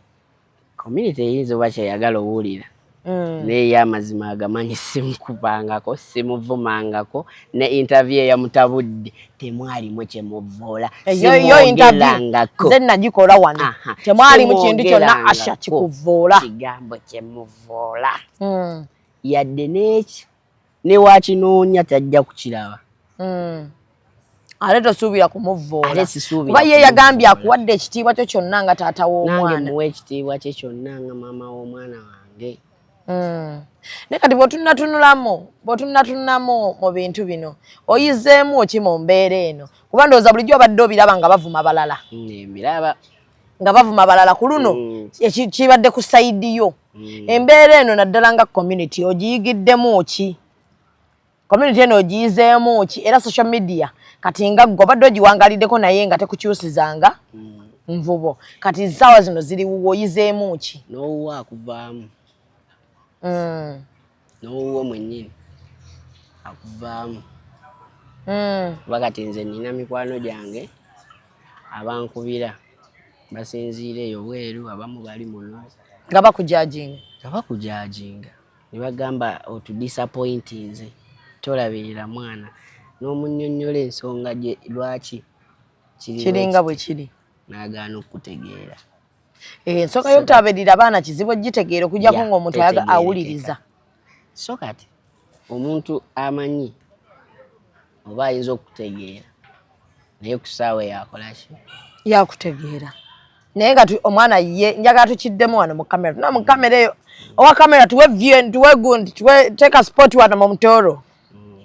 Community eyinza oba kyeyagala owulira. Naye amazima agamanyi simukubangako, simuvumangako, ne interview eyamutabudde temwalimu kyemuvoola. Yo interview nze nagikola wano. Temwalimu kintu kyonna Asha kikuvoola. Kigambo kyemuvoola. Yadde n'eki ne wakinoonya tajja kukiraba. Ale tosuubira kumuvvoola. Ale sisuubira. Kuba ye yagambye akuwadde ekitiibwa kyo kyonna nga taata w'omwana. Nange muwe ekitiibwa kye kyonna nga maama w'omwana wange. Ne kati bw'otunulamu mu bintu bino oyizeemu ki mu mbeera eno? Kuba ndowooza bulijjo obadde obiraba nga bavuma balala. Mbiraba. Nga bavuma balala ku luno kibadde ku sayidi yo. Embeera eno naddala nga community ogiyigiddemu ki? Community eno ogiyizeemu ki? Era social media kati nga gwe obadde ogiwangaliddeko naye nga tekukyusizanga nvubo. Kati ssaawa zino ziri oyizeemu ki? N'owuwo akuvaamu. N'owuwo mwennyini akuvaamu. Kuba kati nze nina mikwano gyange abankubira basinziira eyo bweru, abamu bali muno nga bakujajinga ne bagamba otudisappointi nze tolabirira mwana n'omunnyonnyola ensonga gye lwaki kiringa bwe kiri n'agaana okutegeera. Ensonga y'obutabirira abaana kizibu gitegeera okujjako ng'omuntu awuliriza. So kati omuntu amanyi oba ayinza okutegeera naye ku ssaawa yakolaki yakutegeera. Naye nga omwana ye njagala tukiddemu wano mu kamera. Tuna mu kamera eyo owa kamera tuwe gundi teeka sport wano mu Mutooro.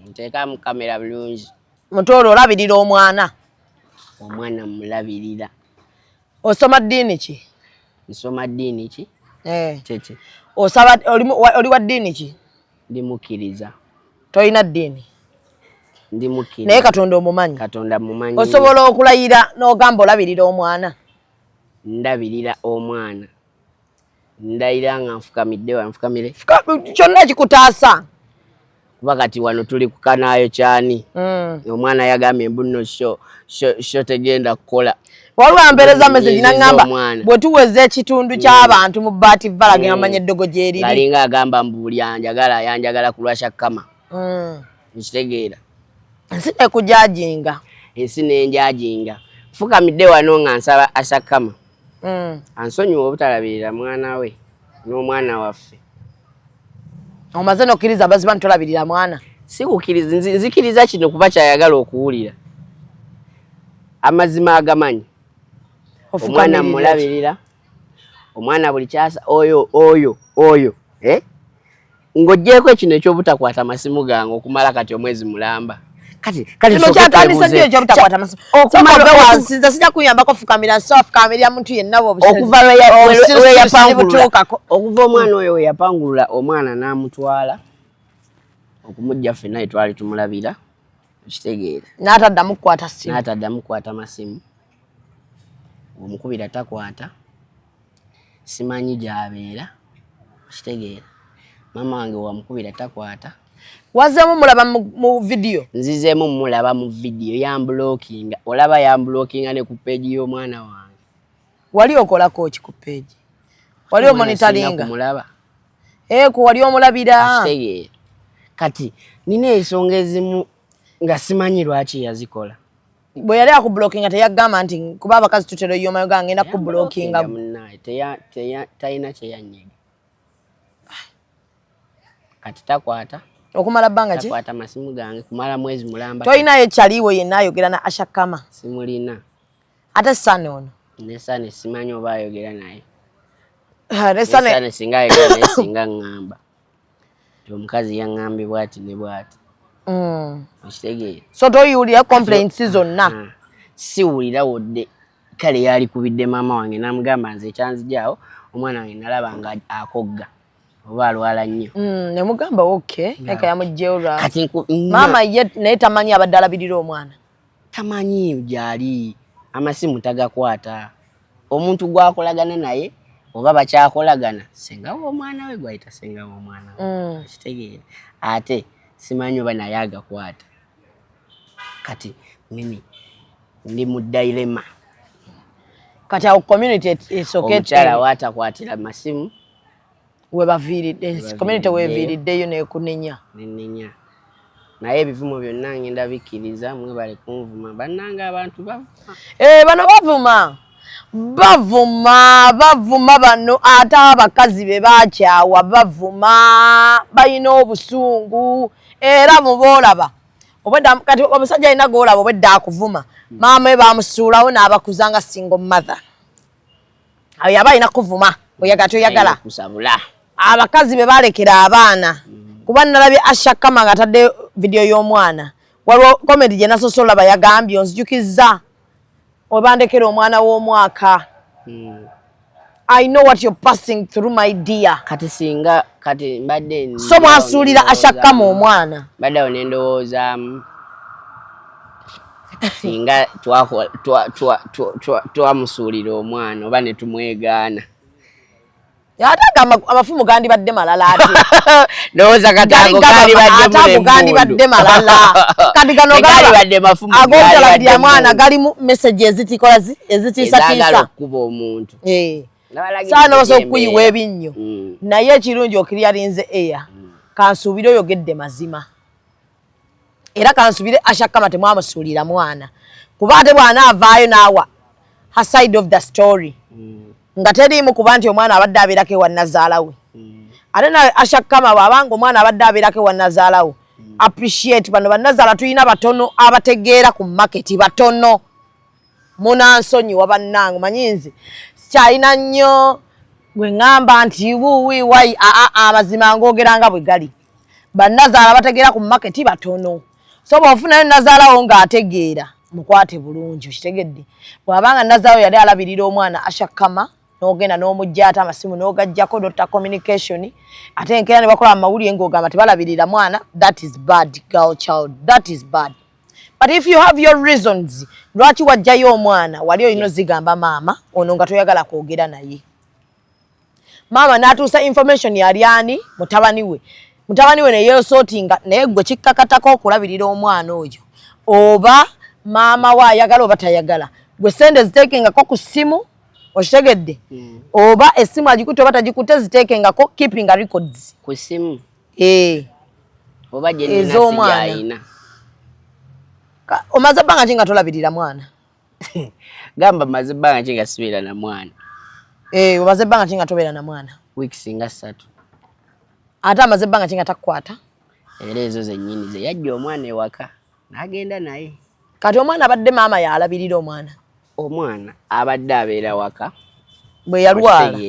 Nteeka mu kamera bulungi. Mutooro olabirira omwana mulabirira. Osoma ddiini ki? Nsoma ddiini ki? Kyeki. Osaba oli wa ddiini ki? Ndi mukkiriza. Toyina ddiini? Ndi mukkiriza. Naye Katonda omumanyi? Katonda mumanyi. Osobola okulayira n'ogamba olabirira omwana? Ndabirira omwana. Ndayira nga nfukamidde wanfukamire. Kyonna ekikutaasa. Kuba kati wano tuli ku kanaayo kyani. Omwana yagambye mbuno sho tegenda kukola. Waliwo ampereza message nangamba bwe tuweze ekitundu ky'abantu mu Bbaati Vala ng'amanya eddogo gye liri. Galinga agamba mbuli yanjagala kulwasha kama. Nkitegeera. Ensi ekujajinga. Ensi n'enjajinga. Fukamidde wano nga nsaba asakama. Ansonyiwa obutalabirira mwana we n'omwana waffe. Omaze n'okkiriza abaziba ntolabirira mwana? Sikukkiriza, nzikiriza kino kuba kyayagala okuwulira. Amazima agamanyi. Omwana mulabirira. Omwana buli kyasa oyo. Ng'oggyeko ekino eky'obutakwata masimu gange okumala kati omwezi mulamba. Kati kino kyatandisa nnyo eky'obutakwata masimu. Nze sijja kuyambako fukamira fukamirira muntu yenna okuva omwana oyo we yapangulula omwana n'amutwala okumujja ffenna ye twali tumulabira okitegeera. N'ataddamu kukwata masimu. Omukubira takwata. Simanyi gy'abeera okitegeera. Mama wange wamukubira takwata. Wazeemu mulaba mu video? Nzizeemu mulaba mu video yambulookinga. Olaba yambulookinga ne ku page y'omwana wange. Wali okolako ki ku page? Wali omonitoringa? Wali omulabira? Kitegeera. Kati nina ensonga ezimu nga simanyi lwaki yazikola. Bwe yali akublockinga teyagamba nti kuba abakazi tutero y'omayo gange ngenda kublockinga. Talina kye yanyega. Kati takwata. Okumala bbanga ki? Takwata masimu gange kumala mwezi mulamba. Toyinayo ekyaliwo yenna ayogera na Ashakama? Simulina. Ate Sane ono? Ne Sane simanyi oba ayogera naye. Sane singa ayogera naye singa ngamba. Omukazi yaŋŋambye bw'ati ne bw'ati. Okitegeera. So toyiwulira complaints zonna? Siwulira wodde. Kale yali kubidde maama wange n'amugamba nze ekyanzijaawo omwana wange nalaba nga akogga. Oba alwala nnyo. Ne mugamba okay. Eka yamugjeyo lwa. Kati maama ye naye tamanyi abadde alabirira omwana. Tamanyi gyali. Amasimu tagakwata. Omuntu gwakolagana naye oba bakyakolagana senga w'omwana we gwayita senga w'omwana we. Kitegeera. Ate simanyi oba naye agakwata. Kati mimi ndi mu dilema. Kati awo community esokete. Omukyala watakwatira masimu. Community weviriddeyo nekunenya. Nenenya. Naye ebivumo byonna ngenda bikkiriza mwebale kunvuma. Bannange abantu bavuma. Bano bavuma bano ate abakazi be bakyawa bavuma balina obusungu era muboolaba obwedda kati omusajja alina goolaba obwedda akuvuma maama we bamusuulawo n'abakuzanga single mother awo yaba alina kuvuma oyagala toyagala kusabula abakazi be balekera abaana kuba nalabye Ashakama nga atadde video y'omwana waliwo comedy gye nasosola bayagambye onzijukizza webandekera omwana w'omwaka I know what you're passing through my dear kati singa kati mbadde so mwasuulira Ashakama omwana mbadde awo nendowoozaamu singa twamusuulira omwana oba ne tumwegaana ate amafumu gandibadde malala ate ndowooza katago gandibadde malala kati gano ag'obutalabirira mwana galimu message ezitiisatiisa okuba omuntu saana basobola okukuyiwa ebinnyo naye ekirungi okiryalinze eya kansuubire oyogedde mazima era kansuubire Ashakama temwamusuulira mwana kuba ate bw'anaavaayo naawa her side of the story nga teriimu kuba nti omwana abadde abeerako ewa nazaala we ate nawe Ashakama bw'abanga omwana abadde abeerako ewa nazaala we appreciate bano bannazaala tulina batono abategeera ku maketi batono munansonyiwa bannange manyinzi sikyalina nnyo gwe ŋŋamba nti wuwiwayi amazima ngoogeranga bwe gali bannazaala bategeera ku maketi batono so bw'ofunayo nazaalawo ng'ategeera mukwate bulungi okitegedde bw'abanga nazaalawo yali alabirira omwana Ashakama n'ogenda n'omujja ate amasimu n'ogajjako Dr. Communication ate enkeera ne bakola amawulire ng'ogamba tebalabirira mwana that is bad girl child that is bad but if you have your reasons lwaki wajjayo omwana wali olina ozigamba maama ono nga toyagala kwogera naye maama n'atuusa information yali ani mutabani we ne yeesootinga naye gwe kikkakatako okulabirira omwana oyo oba maama we ayagala oba tayagala gwe sente ziteekengako ku ssimu okitegedde oba essimu agikutte oba tagikutte ziteekengako keeping records ku ssimu oba ez'omwana omaze ebbanga ki nga tolabirira mwana gamba maze ebbanga ki nga sibeera na mwana omaze ebbanga ki nga tobeera na mwana weeks nga 3 ate amaze ebbanga ki nga takukwata era ezo zennyini ze yajja omwana ewaka n'agenda naye kati omwana abadde maama yalabirira omwana abadde abeera waka bwe yalwala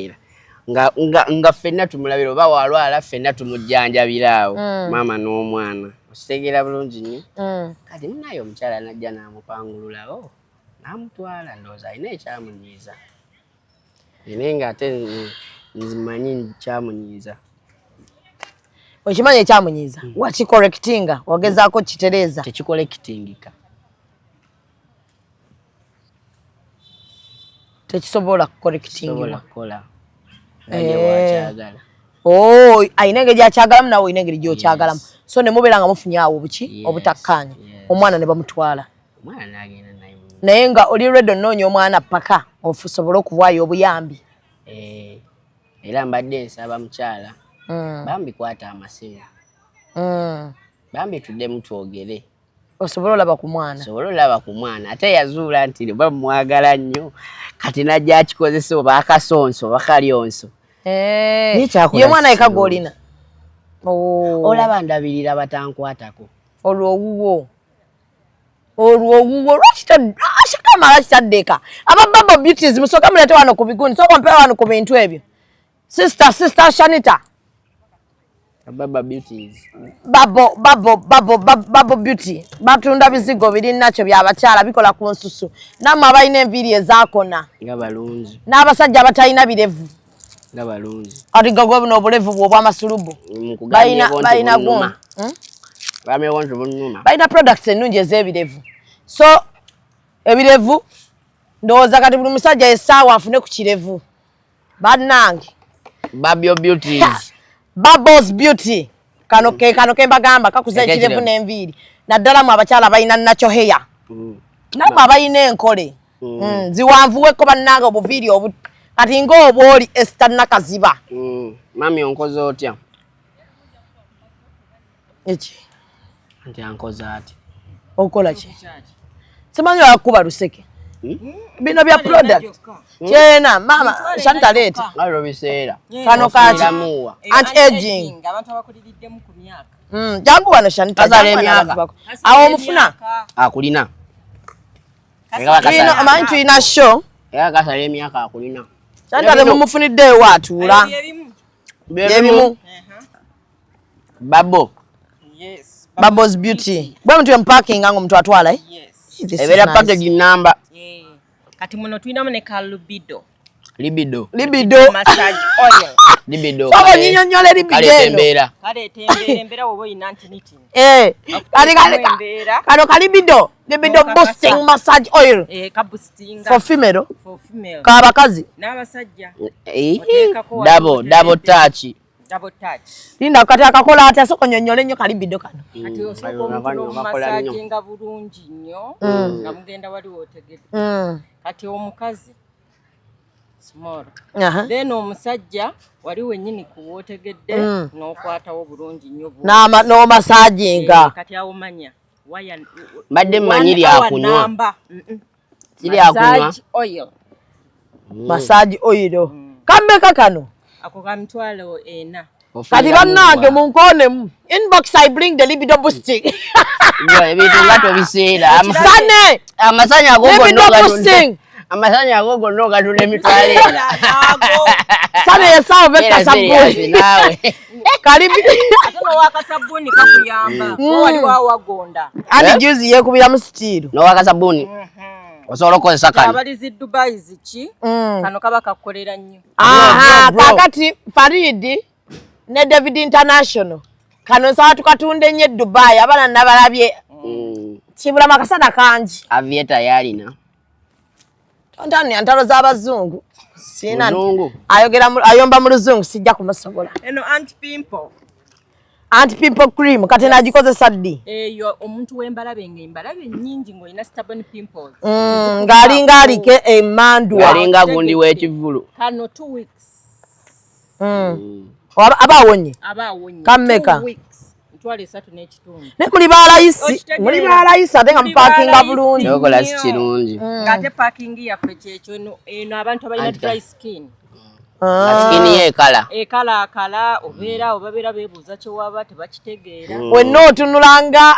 nga ffenna tumulabira oba walwala ffenna tumujjanjabira awo maama n'omwana okitegeera bulungi nnyo kati munaye omukyala najja n'amupangululawo n'amutwala ndowooza alina ekyamunyiiza naye ng'ate nzimanyi kyamunyiiza okimanyi ekyamunyiiza wakikorekitinga wagezaako kitereeza tekikolekitingika tekisobola kukorekitingibwa ayina engeri gyakyagalamu nawe olina engeri gyokyagalamu so ne mubeera nga mufunyaawo obuki obutakkaanya omwana ne bamutwala naye nga oli redo nnoonya omwana paka osobole okuvaayo obuyambi era mbadde nsaba mukyala bambikwata amasimu bambituddemu twogere osobola olaba ku mwana ate yazuula nti oba mwagala nnyo kati najja akikozesa oba akasonso oba kalyonso ye mwana yeka gw'olina olaba ndabirira batankwatako olwo owuwo lwaki Ashakama lwakitaddeka abababa beauties musooka mulete wano ku bigundi sooka mpeera wano ku bintu ebyo sister Shanita Baba beauties. Babo beauty. Batunda bizigo birinakyo byabakyala bikola ku nsusu. Namwe abalina enviiri ezaakona. Nga balungi. N'abasajja abatalina birevu. Nga balungi. Atigagwe buno obulevu bw'obw'amasulubu. Balina guno. Balina products ennungi ez'ebirevu. So ebirevu ndowooza kati buli musajja essaawa afune ku kirevu. Bannange. Babio beauties. Bubbles beauty. Kano kembagamba kakuza ekirevu n'enviiri. Naddala mu abakyala balina nakyo heya. Namwe abalina enkole. Ziwanvuweko bannange obuviiri obu. Kati ng'obwoli Esther Nakaziba. Mami onkoze otya? Eki. Anti ankoze ati. Okola ki? Simanyi wakuba luseke. Bino bya product. Chena mama Shanta leta. Ngalo biseera. Kano kati. Anti aging. Abantu abakuliddemu ku myaka. Jangu wano Shanita. Kasala emyaka. Awo omufuna. Akulina. Kino amanyi tulina show. Era kasala emyaka akulina. Shanita mumufunidde waatuula. Yebimu. Babo. Yes. Babbo's Beauty. Bwe muntu parking ngo muntu atwala eh? Yes. Ebera package number. Kati muno tulinamu ne ka libido. Libido. Massage oil. Libido. Sabo nyinyonyole libido. Kale tembera mbera wobo inantinity. Kano kalibido. Libido boosting massage oil. Ka boosting. For female. For female. Ka abakazi. N'abasajja. Double touch. Double touch. Linda kati akakola ati asoko nyonyole nnyo kalibido kano. Kati osoko massage nga bulungi nnyo. Nga mugenda wali wotegedde. Kati omukazi small. Then omusajja wali wennyini kuwotegedde n'okwatawo bulungi nnyo. No massaging. Kati awo manya. Badde manyiri akunywa. Siri akunywa. Massage oil. Massage oil. Kameka kano. Ako kamitwalo 4. Kati bannange munkonemu. Inbox I bring the libido boosting. Ebintu ngato biseera. Sane. Amasanya agogo boosting. Amasanya agogo ndoga tule mitwale. Sane yesawo veka sabuni. Nawe. Kalibido. Atono waka sabuni kakuyamba. Wali wagonda. Ani juzi yekubira mu steel. No waka sabuni. Osobola okukozesa kano. Abalizi Dubai ziki kano kaba kakolera nnyo. Kakati Farid ne David International kano sawa tukatunde nnyo Dubai abana nabalabye kibula makasana kanji. Avieta yalina. Tontani antalo z'abazungu. Sina Muzungu. Ayomba mu luzungu sijja kumusobola. Eno anti-pimple. Anti-pimple cream kati nagikozesa ddi. Eyo omuntu w'embalabe ng'embalabe nnyingi ng'olina stubborn pimples. Ng'alinga aliko emmandwa. Ng'alinga gundi w'ekivulu. Kano 2 weeks. Aba awonye. Kammeka. 2 weeks. Ntwale 3 n'ekitundu. Ne muli balayisi ate nga mupakinga bulungi. Okola si kirungi. Ng'ate parking yaffe kyekyo eno abantu abalina dry skin. Skin yekala. Ekala obabeera beebuuza kyewaba tebakitegeera. Wenna otunulanga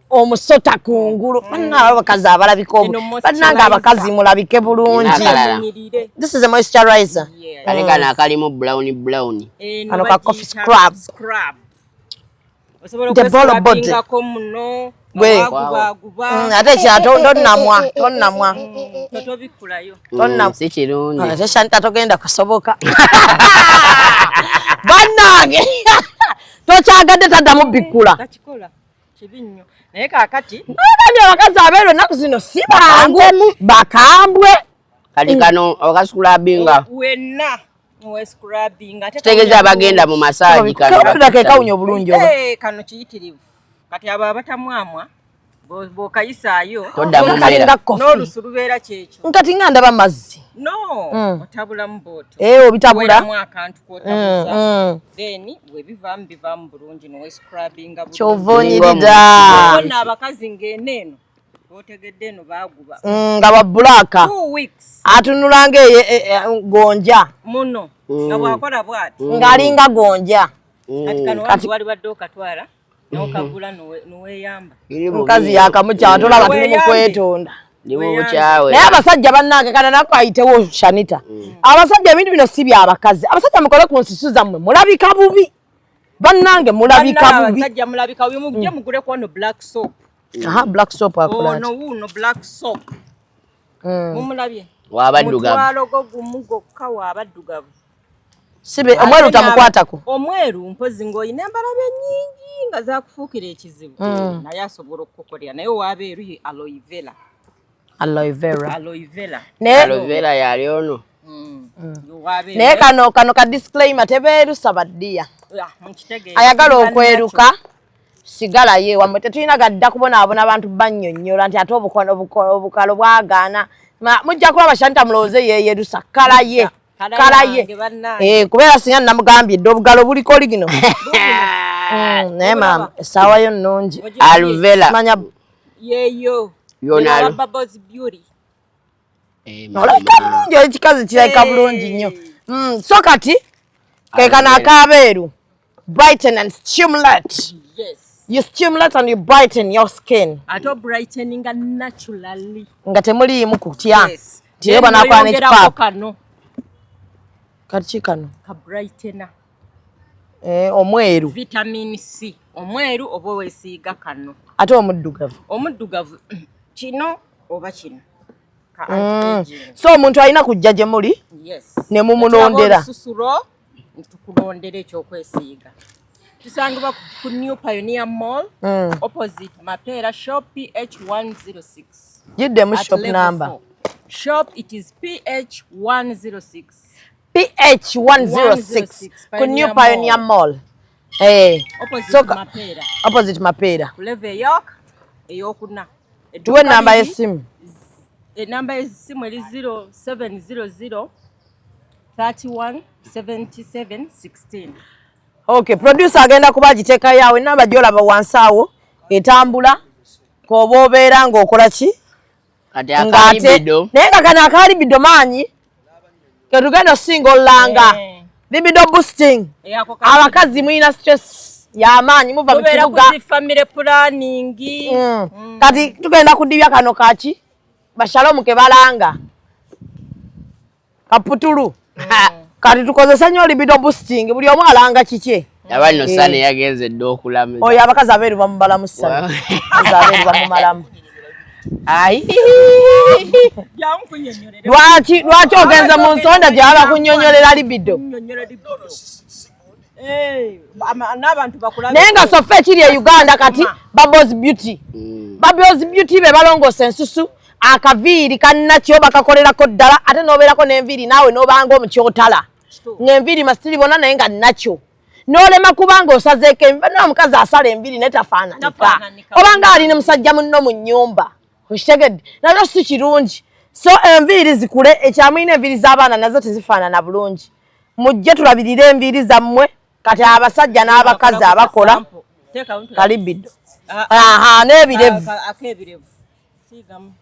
omusota kungulu. Banna abakazi abalabika bannanga abakazi mulabike bulungi. This is a moisturizer. Kale kana akalimu brown. Ano ka coffee scrub. Osobola okwescrubingako muno. Ate kyatondonnamwa. Totobikulayo. Si kirungi. Ate Shanita togenda kusoboka. Bannange. Tokyagadde taddamu bikkula. Takikola. Kibi nnyo. Naye kaakati. Kandi abakazi abeero ennaku zino si bangu. Bakambwe. Kati kano okascrubinga. Wenna. Scrubbing. Tegeza abagenda mu massage kano. Kawunya obulungi oba. Kano kiyitirivu. Kati abo abatamwamwa bw'okayisaayo n'olusu lubeera kyekyo. Nkati nga ndaba mazzi. No, otabulamu booto. Obitabula. Weeramu akantu k'otabuza. Then bivaamu bulungi n'owescrubbinga bulungi. Ky'ovoonyirira. Bonna abakazi ng'eneeno b'otegedde eno baaguba. Nga ba bbulaaka. 2 weeks. Atunulanga gonja. Muno. Nga bw'akola bw'ati. Ng'alinga gonja. Kati kano wali badde okatwala. N'okagula n'oweeyamba. Mukazi yakamukyawa tolaba tuli mu kwetonda. Naye abasajja bannange kana nako ayitewo Shanita. Abasajja ebintu bino si byabakazi. Abasajja mukole ku nsusu zammwe mulabika bubi. Bannange mulabika bubi. Abasajja mulabika bubi mugye mugule ku ono black soap. Black soap akola. Ono black soap. Mumulabye. Wabaddugavu. Mutwalo gumu gokka wabaddugavu. Sibe omweru tamukwatako. Omweru mpozi ng'olina embalabe nnyingi nga zaakufuukira ekizibu. Naye asobola okukukolera naye waabeeru ye aloe vera. Aloe vera. Aloe vera yali ono. Naye kano ka disclaimer tebeerusa baddiya. Ayagala okweruka sigala ye wamwe tetulina gadda kubonaabona abantu bannyonnyola nti ate obukalo bwagaana. Mujja kulaba Shanita mulowooze yeeyerusa kala ye. Kubeera singa namugambye dde obugalo buliko ligino. Naye maama essaawa yo nnungi. Aloe vera. Manya yeeyo. Yona Babbo's Beauty. Olabika bulungi ekikazi kirabika bulungi nnyo. So kati ke kano akaabeeru. brighten and stimulate. Yes. You stimulate and you brighten your skin. Ato brightening naturally. Nga temuliimu kutya. Yes. Tiyo banakola n'ekipaapa. Kano. Kati kano. Ka brightener. Omweru. Vitamin C. Omweru oba weesiiga kano. Ate omuddugavu. Omuddugavu kino oba kino. So omuntu alina kujja gye muli ne mumunondera. Susuro tukulondera ekyokwesiiga. Tusangibwa ku New Pioneer Mall opposite Mapera Shop PH106. Jidde mu shop number. 4. Shop it is PH106. PH106 ku New Pioneer Mall. Opposite Mapera. Ku level York eyokuna. Tuwe namba y'essimu. Enamba y'essimu eri 0700 31 77 16. Okay, producer agenda kuba agiteeka yawe namba gy'olaba wansi awo etambula k'oba obeera ng'okola ki? Libido. Naye nga kano akaali bido maanyi ke tugenda osinga olanga libido boosting. Abakazi mulina stress y'amaanyi muva mu kibuga. Mubeera ku family planning. Kati tugenda kudibya kano kaki? Bashalomu ke balanga kaputulu. Kati tukozesa nnyo libido boosting buli omu alanga kike. Abano sane yagenze ddo okulamuza. Oyo abakazi abeeru bamubalamu sana. Abeeru bamumalamu. Ai. Lwaki ogenza mu nsonda gy'aba kunnyonnyolera libido? N'abantu bakulabe. Naye nga soffe ekiri e Uganda kati Bubbles Beauty. Bubbles Beauty be balongoosa ensusu. Akaviiri kannakyo bakakolerako ddala ate n'obeerako n'enviiri naawe n'obanga omukyotala. Ng'enviiri masitiri bonna naye nga nnakyo. N'olema kubanga osazeeko enviiri n'omukazi asala enviiri ne tafaananika. Obanga ali ne musajja munno mu nnyumba. Oshitegedde. Nakyo si kirungi. So enviiri zikule ekyamulina enviiri z'abaana nazo tezifaanana bulungi. Mujje tulabirire enviiri zammwe kati abasajja n'abakazi abakola kalibido. N'ebirevu. Siigamu.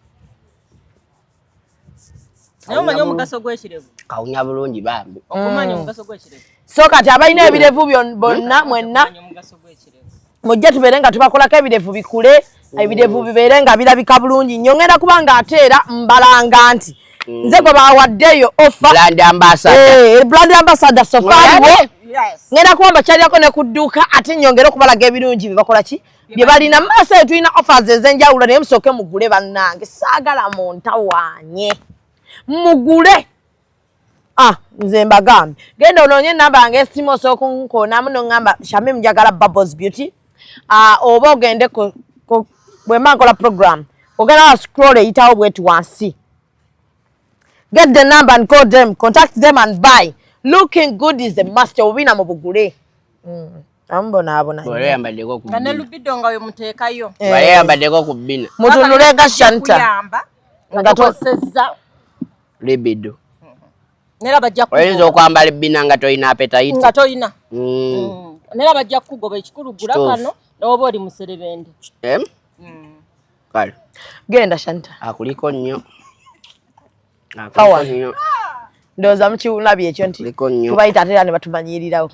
Naye omanyi omugaso gw'ekirevu? Kawunya bulungi bambi. Okumanya omugaso gw'ekirevu. So kati abalina ebirevu bonna mwenna mujje tubeere nga tubakolako ebirevu bikule, ebirevu bibeere nga birabika bulungi nnyo. Ngenda kubanga ate era mbalanga nti nze gwe bawaddeyo offer. Brand ambassador Safariwo. Ngenda kuba mbakyalirako ne ku dduuka ate nnyongere okubalaga ebirungi bye bakola ki bye balina. Maaso eyo tulina offers ez'enjawulo naye musooke mugule bannange. Saagala muntawaanye. Mugule. Nze mbagambe. Genda onoonye namba yange esimu osooka nkoonamu n'oŋŋamba Shamim njagala Bubbles Beauty. Oba ogende bwe mba nkola program. Ogenda wa scroll eyitawo bwetu wansi. Get the number and call them. Contact them and buy. Looking good is a must. Obina mu bugule. Ambona. Yambaddeko ku bina. Kane lubido nga we muteekayo. Yambaddeko ku bina. Mutunule nga Shanta. Kuyamba. Nga tosezza. Libido. Nera bajja ku. Oyinza okwambala ebbina nga toyina appetite. Nga toyina. Nera bajja kugoba ekikulugula kano n'oba oli muserebende. Kale. Genda Shanta. Akuliko nnyo. Kawa. Ndoza mkiwulabye ekyo nti tubayita ate era ne batumanyirirawo.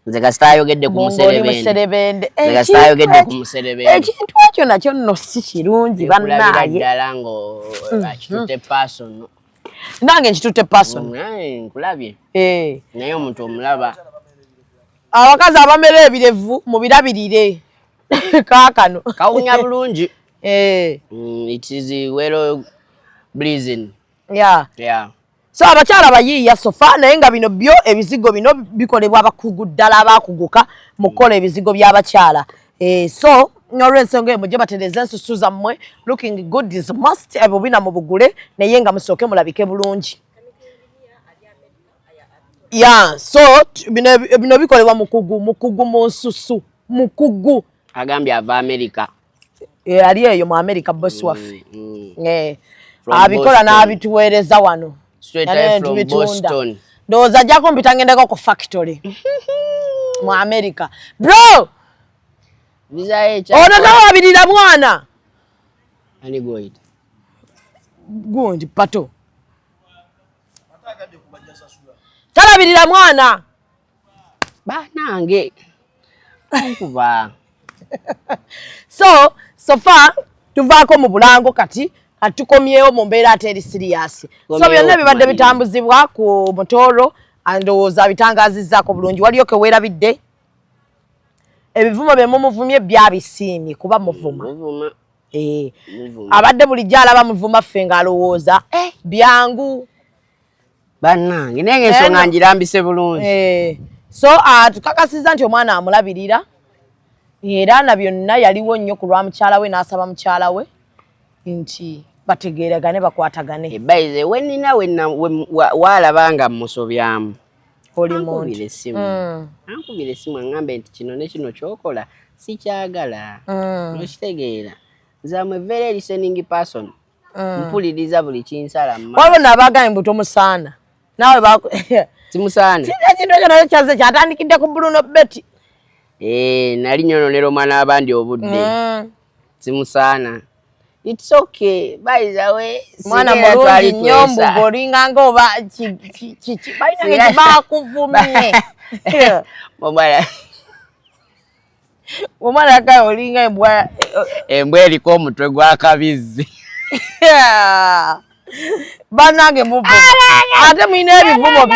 Nze kasita ayogedde ku muserebende. Nze kasita ayogedde ku muserebende. Ekintu ekyo nakyo nno si kirungi bannaaye. Ddala ngo akitutte personal. Nange nkitutte personal. Nkulabye. Naye omuntu omulaba. Abakazi abamera ebirevu mubirabirire. Kaakano. Kawunya bulungi. It is well blazing. Yeah. So abakyala bayiiya sofa naye nga bino byo ebizigo bino bikolebwa abakugu ddala abakuguka mu kukola ebizigo by'abakyala. So n'olw'ensonga eyo mujje batereze ensusu zammwe. Looking good is must. Ebubina mu bugule naye nga musooke mulabike bulungi. So bino bikolebwa mukugu mu nsusu. Mukugu. Agambye ava America. Ali eyo mu America boss waffe. Abikola n'abituweereza wano. Straight from Boston. Ndowooza ajjako mbitangendeko ku factory. Mu America. Bro! Ono tawabirira mwana. Ani goyita. Gundi pato. Talabirira mwana. Banange. Kuba. So far tuvaako mu bulango kati atukomyewo mu mbeera ate eri serious. So byonna bibadde bitambuzibwa ku motoro andowooza bitangazizzaako bulungi. Waliyo ke weerabidde ebivumo bye mumuvumye byabisiimye kuba muvuma. Abadde bulijjo alaba muvuma ffe ng'alowooza byangu. Bannange naye ensonga ngirambise bulungi. So tukakasizza nti omwana amulabirira era na byonna yaliwo nnyo ku lwa mukyala we n'asaba mukyala we nti bategeeragane bakwatagane. By the way nina waalabanga musobyamu ankubira essimu aŋŋambe nti kino ne kino ky'okola sikyagala. Okitegeera nze am a very listening person. Mpuliriza buli kinsala mma. Waliwo n'abagambye mbu tomusaana naawe simusaana kintu ekyo nayo kyaze kyatandikidde ku Bruno Betty. Nali nyononera omwana abandi obudde. Simusaana. It's okay. By the way, mwana mulungi nnyo mbugo olinganga oba balina bakuvumye. Omwana akaye olinga embwa eriko omutwe gwa kabizzi. Bannange muvuma ate mulina ebivumo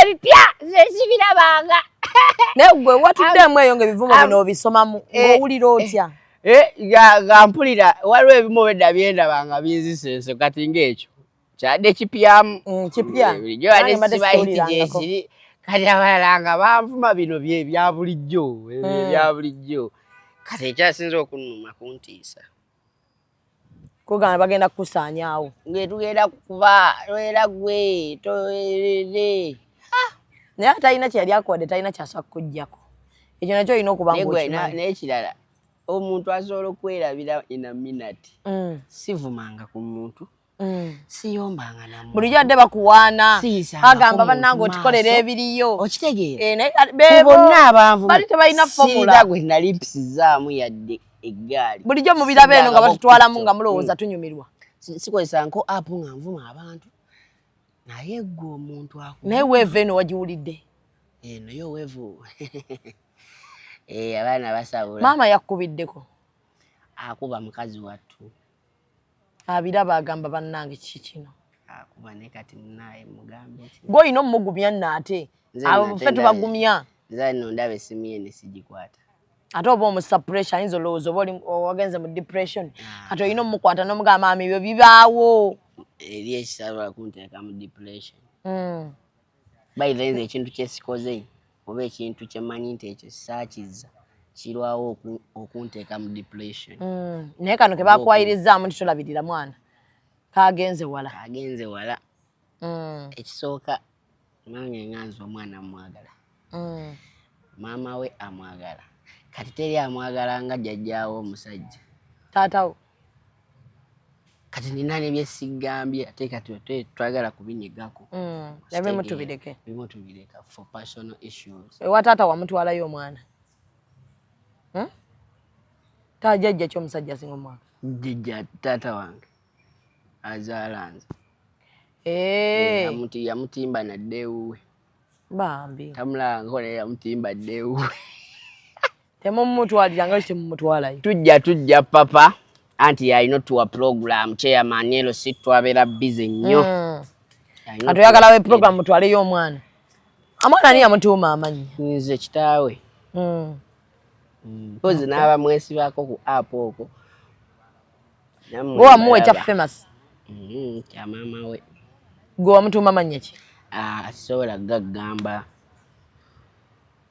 bipya. Sibirabanga. Naye gwe watuddemu eyo ng'ebivumo bino obisomamu ng'owulira otya? Mpulira waliwo ebimu edda byendabanga binzisenso kati ng'ekyo kyadde kipyamu. Kipya bulijjo wadde sibahiti gyekiri kati abalala nga banvuma bino bya bulijjo ebya bulijjo kati ekyasinza okunnuma kuntiisa. Kugamba bagenda kukusaanyaawo tugenda kuba lwera gwe toerere. Naye atalina kyeyali akodde talina kyasooka kukuggyako. Ekyo nakyo olina okuba ng'okimanyi. N'ekirala omuntu asobola okwerabira in a minute. Sivumanga ku muntu. Siyombanga na muntu. Bulijjo adde bakuwaana. Bagamba bannange otukolera ebiriyo. Okitegeera. Bonna abanvuma. Bali tebalina formula. Sirida gwe nali mpisizaamu yadde eggaali. Bulijjo mubiraba eno nga batutwalamu nga mulowooza tunyumirwa. Sikozesa nko apu nga nvuma abantu. Naye gwe omuntu akuvuma. Naye weeva eno wagiwulidde? Eno yo weevu. Abaana basabula. Maama yakkubiddeko. Akuba mukazi wattu. Abiraba agamba bannange kiki kino. Akuba ne kati naye mugambe. Gwe olina omugumya nno ate. Abo ffe tubagumya. Nze nno ndaba essimu ye ne sigikwata. Ate oba omussa pressure ayinza olowooza oba wagenze mu depression. Kati olina omukwata n'omugamba maama ebyo bibaawo. Eri ekisobola kunteeka mu depression. Bayira nze ekintu kyesikoze oba ekintu kyemanyi nti ekyo saakiza kirwawo okunteeka mu depression. Naye kano ke bakwayirizzaamu nti tolabirira mwana kagenze wala. Ekisooka nange nganze omwana amwagala. Maama we amwagala. Kati teri amwagala nga jjajjaawo omusajja. Taatawo. Kati nina nebyesigambye ate kati twagala kubinyigako. Ebimu tubireke. Ebimu tubireka for personal issues. Ewa taata wamutwalayo omwana? Jjajja ky'omusajja asinga omwaka? Jjajja taata wange azaala nze. Yamutimba nadde ewuwe. Bambi. Tamulabangako naye yamutimba dde ewuwe. Temumutwalira nga temumutwalayo. Tujja papa. Anti yalina otuwa program chairman ero si twabeera busy nnyo. Kati oyagala we program mutwaleyo omwana. Amwana ani yamutuuma amannya? Nze kitaawe. Mpozi n'aba mwesibaako ku app okwo. Gwe wamuwa ekya famous? Kya maama we. Gwe wamutuuma mannya ki? Sobola gaggamba.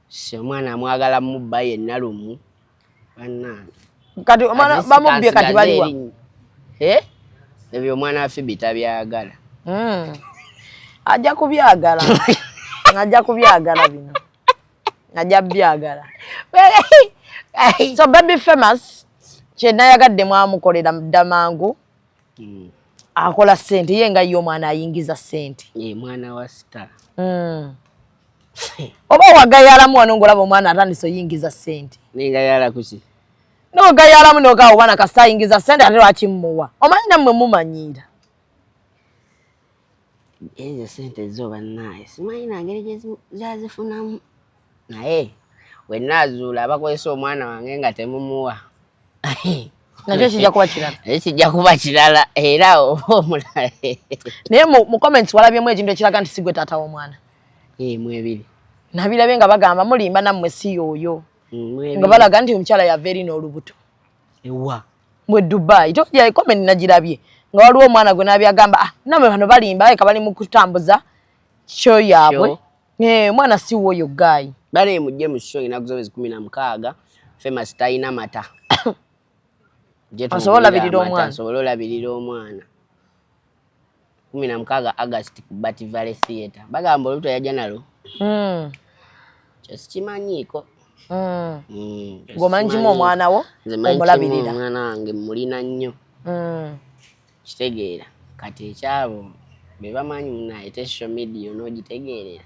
Si omwana amwagala mubba yenna lumu. Bannange. Kati omwana bamubbye kati baliwa? Ebyo omwana waffe bitabyagala. Ajja kubyagala. Ajja kubyagala bino. Ajja byagala. So baby famous kyena yagadde mwamukolera muddamangu. Akola ssente ye nga y'omwana ayingiza ssente. Mwana wa star. Oba wagayalamu wano ng'olaba omwana atandise oyingiza ssente. Ningayala kuki? N'ogayalamu n'ogaba obwana kasita ayingiza ssente ate lwaki mmuwa? Omanyi nammwe mumanyiira. Ezo ssente zo bannaye simanyi na ngeri gye zazifunamu. naye wenazuula abakozesa omwana wange nga temumuwa nakyo kijja kuba kirala kijja kuba kirala era omulala naye mu comments walabyemu ekintu ekiraga nti sigwe taata w'omwana mwebiri nabirabye nga bagamba mulimba nammwe si yoyo nga balaga nti omukyala yava erina olubuto ewa mwe Dubai tojja comment nagirabye nga waliwo omwana gwe nabyagamba namwe bano balimba eka bali mu kutambuza show yaabwe omwana si woyo gayi bale mujje mu show inaku zobezi 16 famous taina mata asobola birira omwana asobola birira omwana 16 August ku Bati Valley Theatre bagamba oluto yaja nalo kyekimanyiko ngomanjimu omwana wo omulabirira omwana wange mulina nnyo kitegeera kati ekyabo bebamanyi munaye te social media onogitegeerera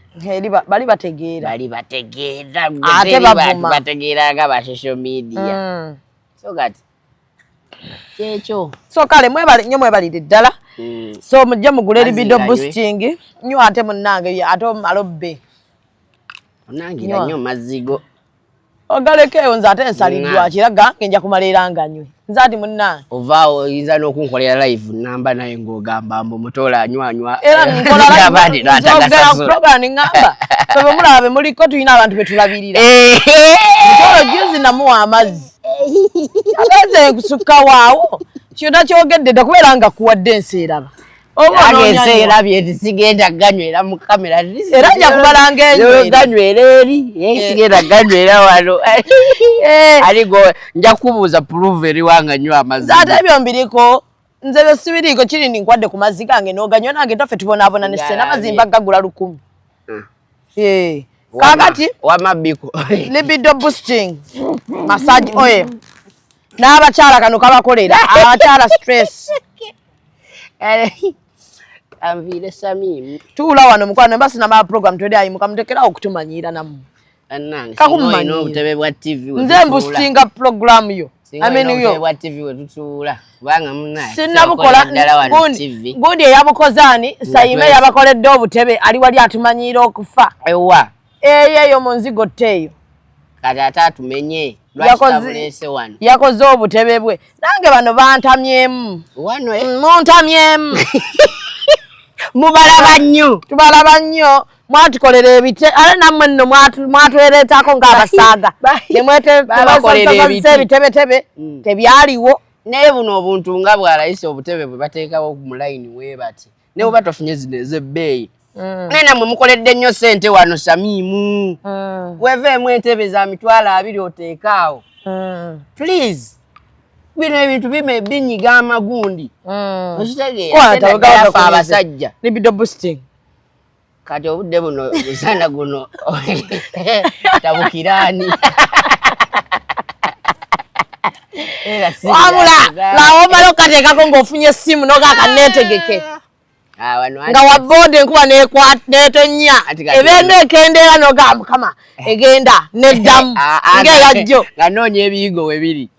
bali bategeera ate bategeeraga ba social media so kati kyekyo so kale nnyo mwebalire ddala so mujje mugule libido boosting nnyo ate munnange ate malobbe onangira nnyo mazigo ogalekeeyo nze ate nsaliddwa kiraga ngenja kumaleera nga nywe nze ati munnange ovaawo oyinza n'okunkolera live namba naye ng'ogamba mbu mutola anywanywa era nkolala program ngamba sobe mulabe muliko tulina abantu betulabirira mutolo juzi namuwa amazzi agenze kusukka waawo kyonna kyogedde dda kubeera nga kuwadde enseeraba agenseera byetigenda ganywera mu kamera era nja kubalanga enywera ganywera eri sigenda ganywera wano aligo nja kubuuza prove eri wanga nywa amazzi ate ebyo mbiriko nze bye sibiriko kiri nkwadde ku mazzi gange n'oganywa nange toffe tubonaabona ne ssena amazimba gagula 1,000 kakati wamabiko libido boosting massage oil n'abakyala kano kabakolera abakyala stress anvire samimu tuula wano mukwano mbasi na program todi ayimuka mutekerawo okutumanyira namu kakumanyira obutebe bwa TV nze mbustinga program yo yo bwa TV we tutuula kubanga munaye sinabukola gundi eyabukozaani sayime yabakoledde obutebe ali wali atumanyiira okufa ewa eyo mu nzigo tteeyo kati ate atumenye lwakitabuleese wano yakoze obutebe bwe nange bano bantamyemu muntamyemu mubalaba nnyo tubalaba nnyo mwatukolera ebite ale nammwe nno mwatwereetako ng'abasaaga nemwetebakolera ebitebetebe tebyaliwo naye buno obuntu nga bwalayise obutebe bwe bateekawo mu layini wee bati ne bwe batofunye zino ez'ebbeeyi naye nammwe mukoledde nnyo ssente wano samiimu weeveemu entebe za 20,000 oteekaawo please bino ebintu binyiga amagundi okitegeera abasajja libido boosting kati obudde buno busana guno tabukiraani wabula lawo omala okateekako ng'ofunye essimu n'okakaneetegeke nga wabode enkuba netonnya ebenda ekendeera n'ogamba mukama egenda neddamu ng'eyajjo nga noonya ebiyigo we biri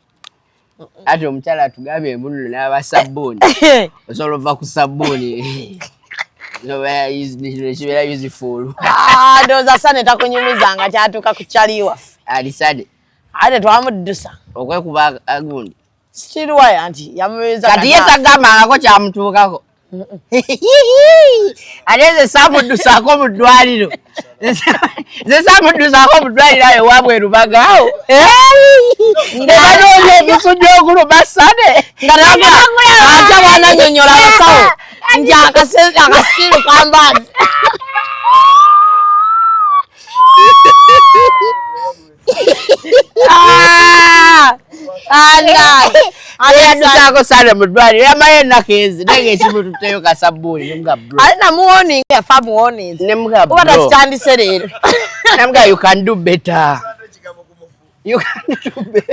ate omukyala atugambye embunulo n'abasabbuuni osobola ova ku sabbuuni kibeera useful ndowooza sane takunyumizanga kyatuuka ku kyali waffe alisade ate twamuddusa okwekuba agundi sikiriwaya nti yamubiza kati ye tagambangako kyamutuukako ate nze saamuddusaako mu ddwaliro nze saamuddusaako mu ddwaliro ayo wabweru bagaawo ngebanoonya ebisujja okuluma sane ate bwananyonyola abasawo nti akasiru kambaazi yadusaako sane mu ddwaliro yamayo ennaku ezi naye ekimu tutteyo kasabbuuni nemuga blo ali namuwoning yafa muwoning nemuga kuba takitandise leero nemuga you can do better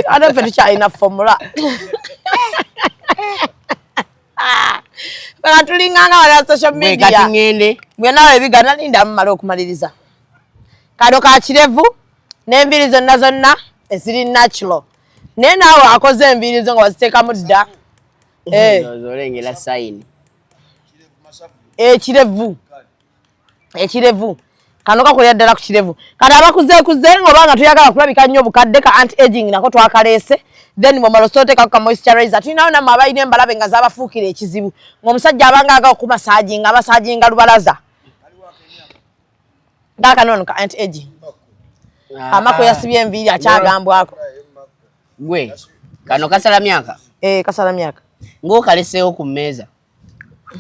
ate ffe tukyalina formula bana tulinganga wala social media kati ngende mwenawe ebigana linda mumala okumaliriza kado ka kirevu n'enviiri zonna zonna eziri natural naye naawe akoze enviiri zo nga waziteekamu dda olengera sayini ekirevu kano kakolera ddala ku kirevu kati abakuze ng'obanga tuyagala kulabika nnyo bukadde ka anti-aging nako twakaleese then bw'omala osooteekako ka moisturizer tulinawo nammwe abalina embalabe nga zaabafuukira ekizibu ng'omusajja abanga aga okumasaaginga abasaaginga lubalaza gaakanono ka anti-aging amako yasibye enviiri akyagambwako gwe kano kasala myaka kasala myaka ng'okaleseewo ku mmeeza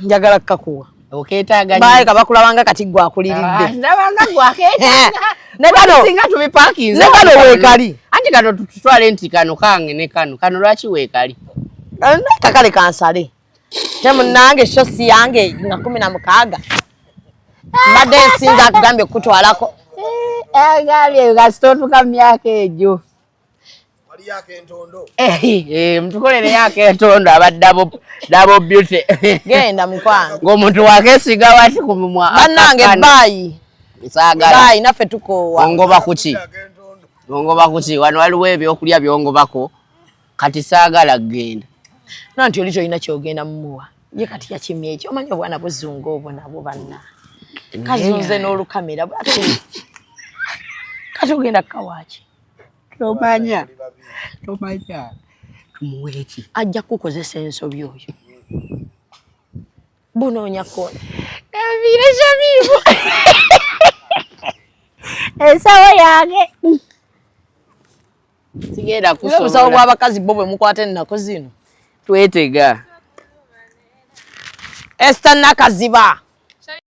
njagala kukakuwa okeetaaga baye kabakulabanga kati gwakuliridde ndabanga gwakeetaaga singa tubipaakinze ne kano weekali anti kano tutwale nti kano kange ne kano lwaki weekali kakale kansale te munnange shosi yange nga 16 mbadde nsinza akugambye okutwalako agambye gasitotuka myaka egyo mtukolere yake entondo abadde dabo beauty genda mukwange ng'omuntu wakesiga wati ku mumwa bannange bbayi saagala naffe tukoowa ongoba kuki wano waliwo ebyokulya byongobako kati saagala genda nanti oli kyolina kyogenda mumuwa ye kati yakimye ekyo omanya obwana buzunga obwo nabwo banna kazunze n'olukamera kati ogenda kukawaki tomanya tumuweeki ajja kukozesa ensobi oyo bunoonya kona kaviire shamiivu ensawo yange sigenda obusawo bw'abakazi bo bwe mukwata ennaku zino twetega Esther Nakaziba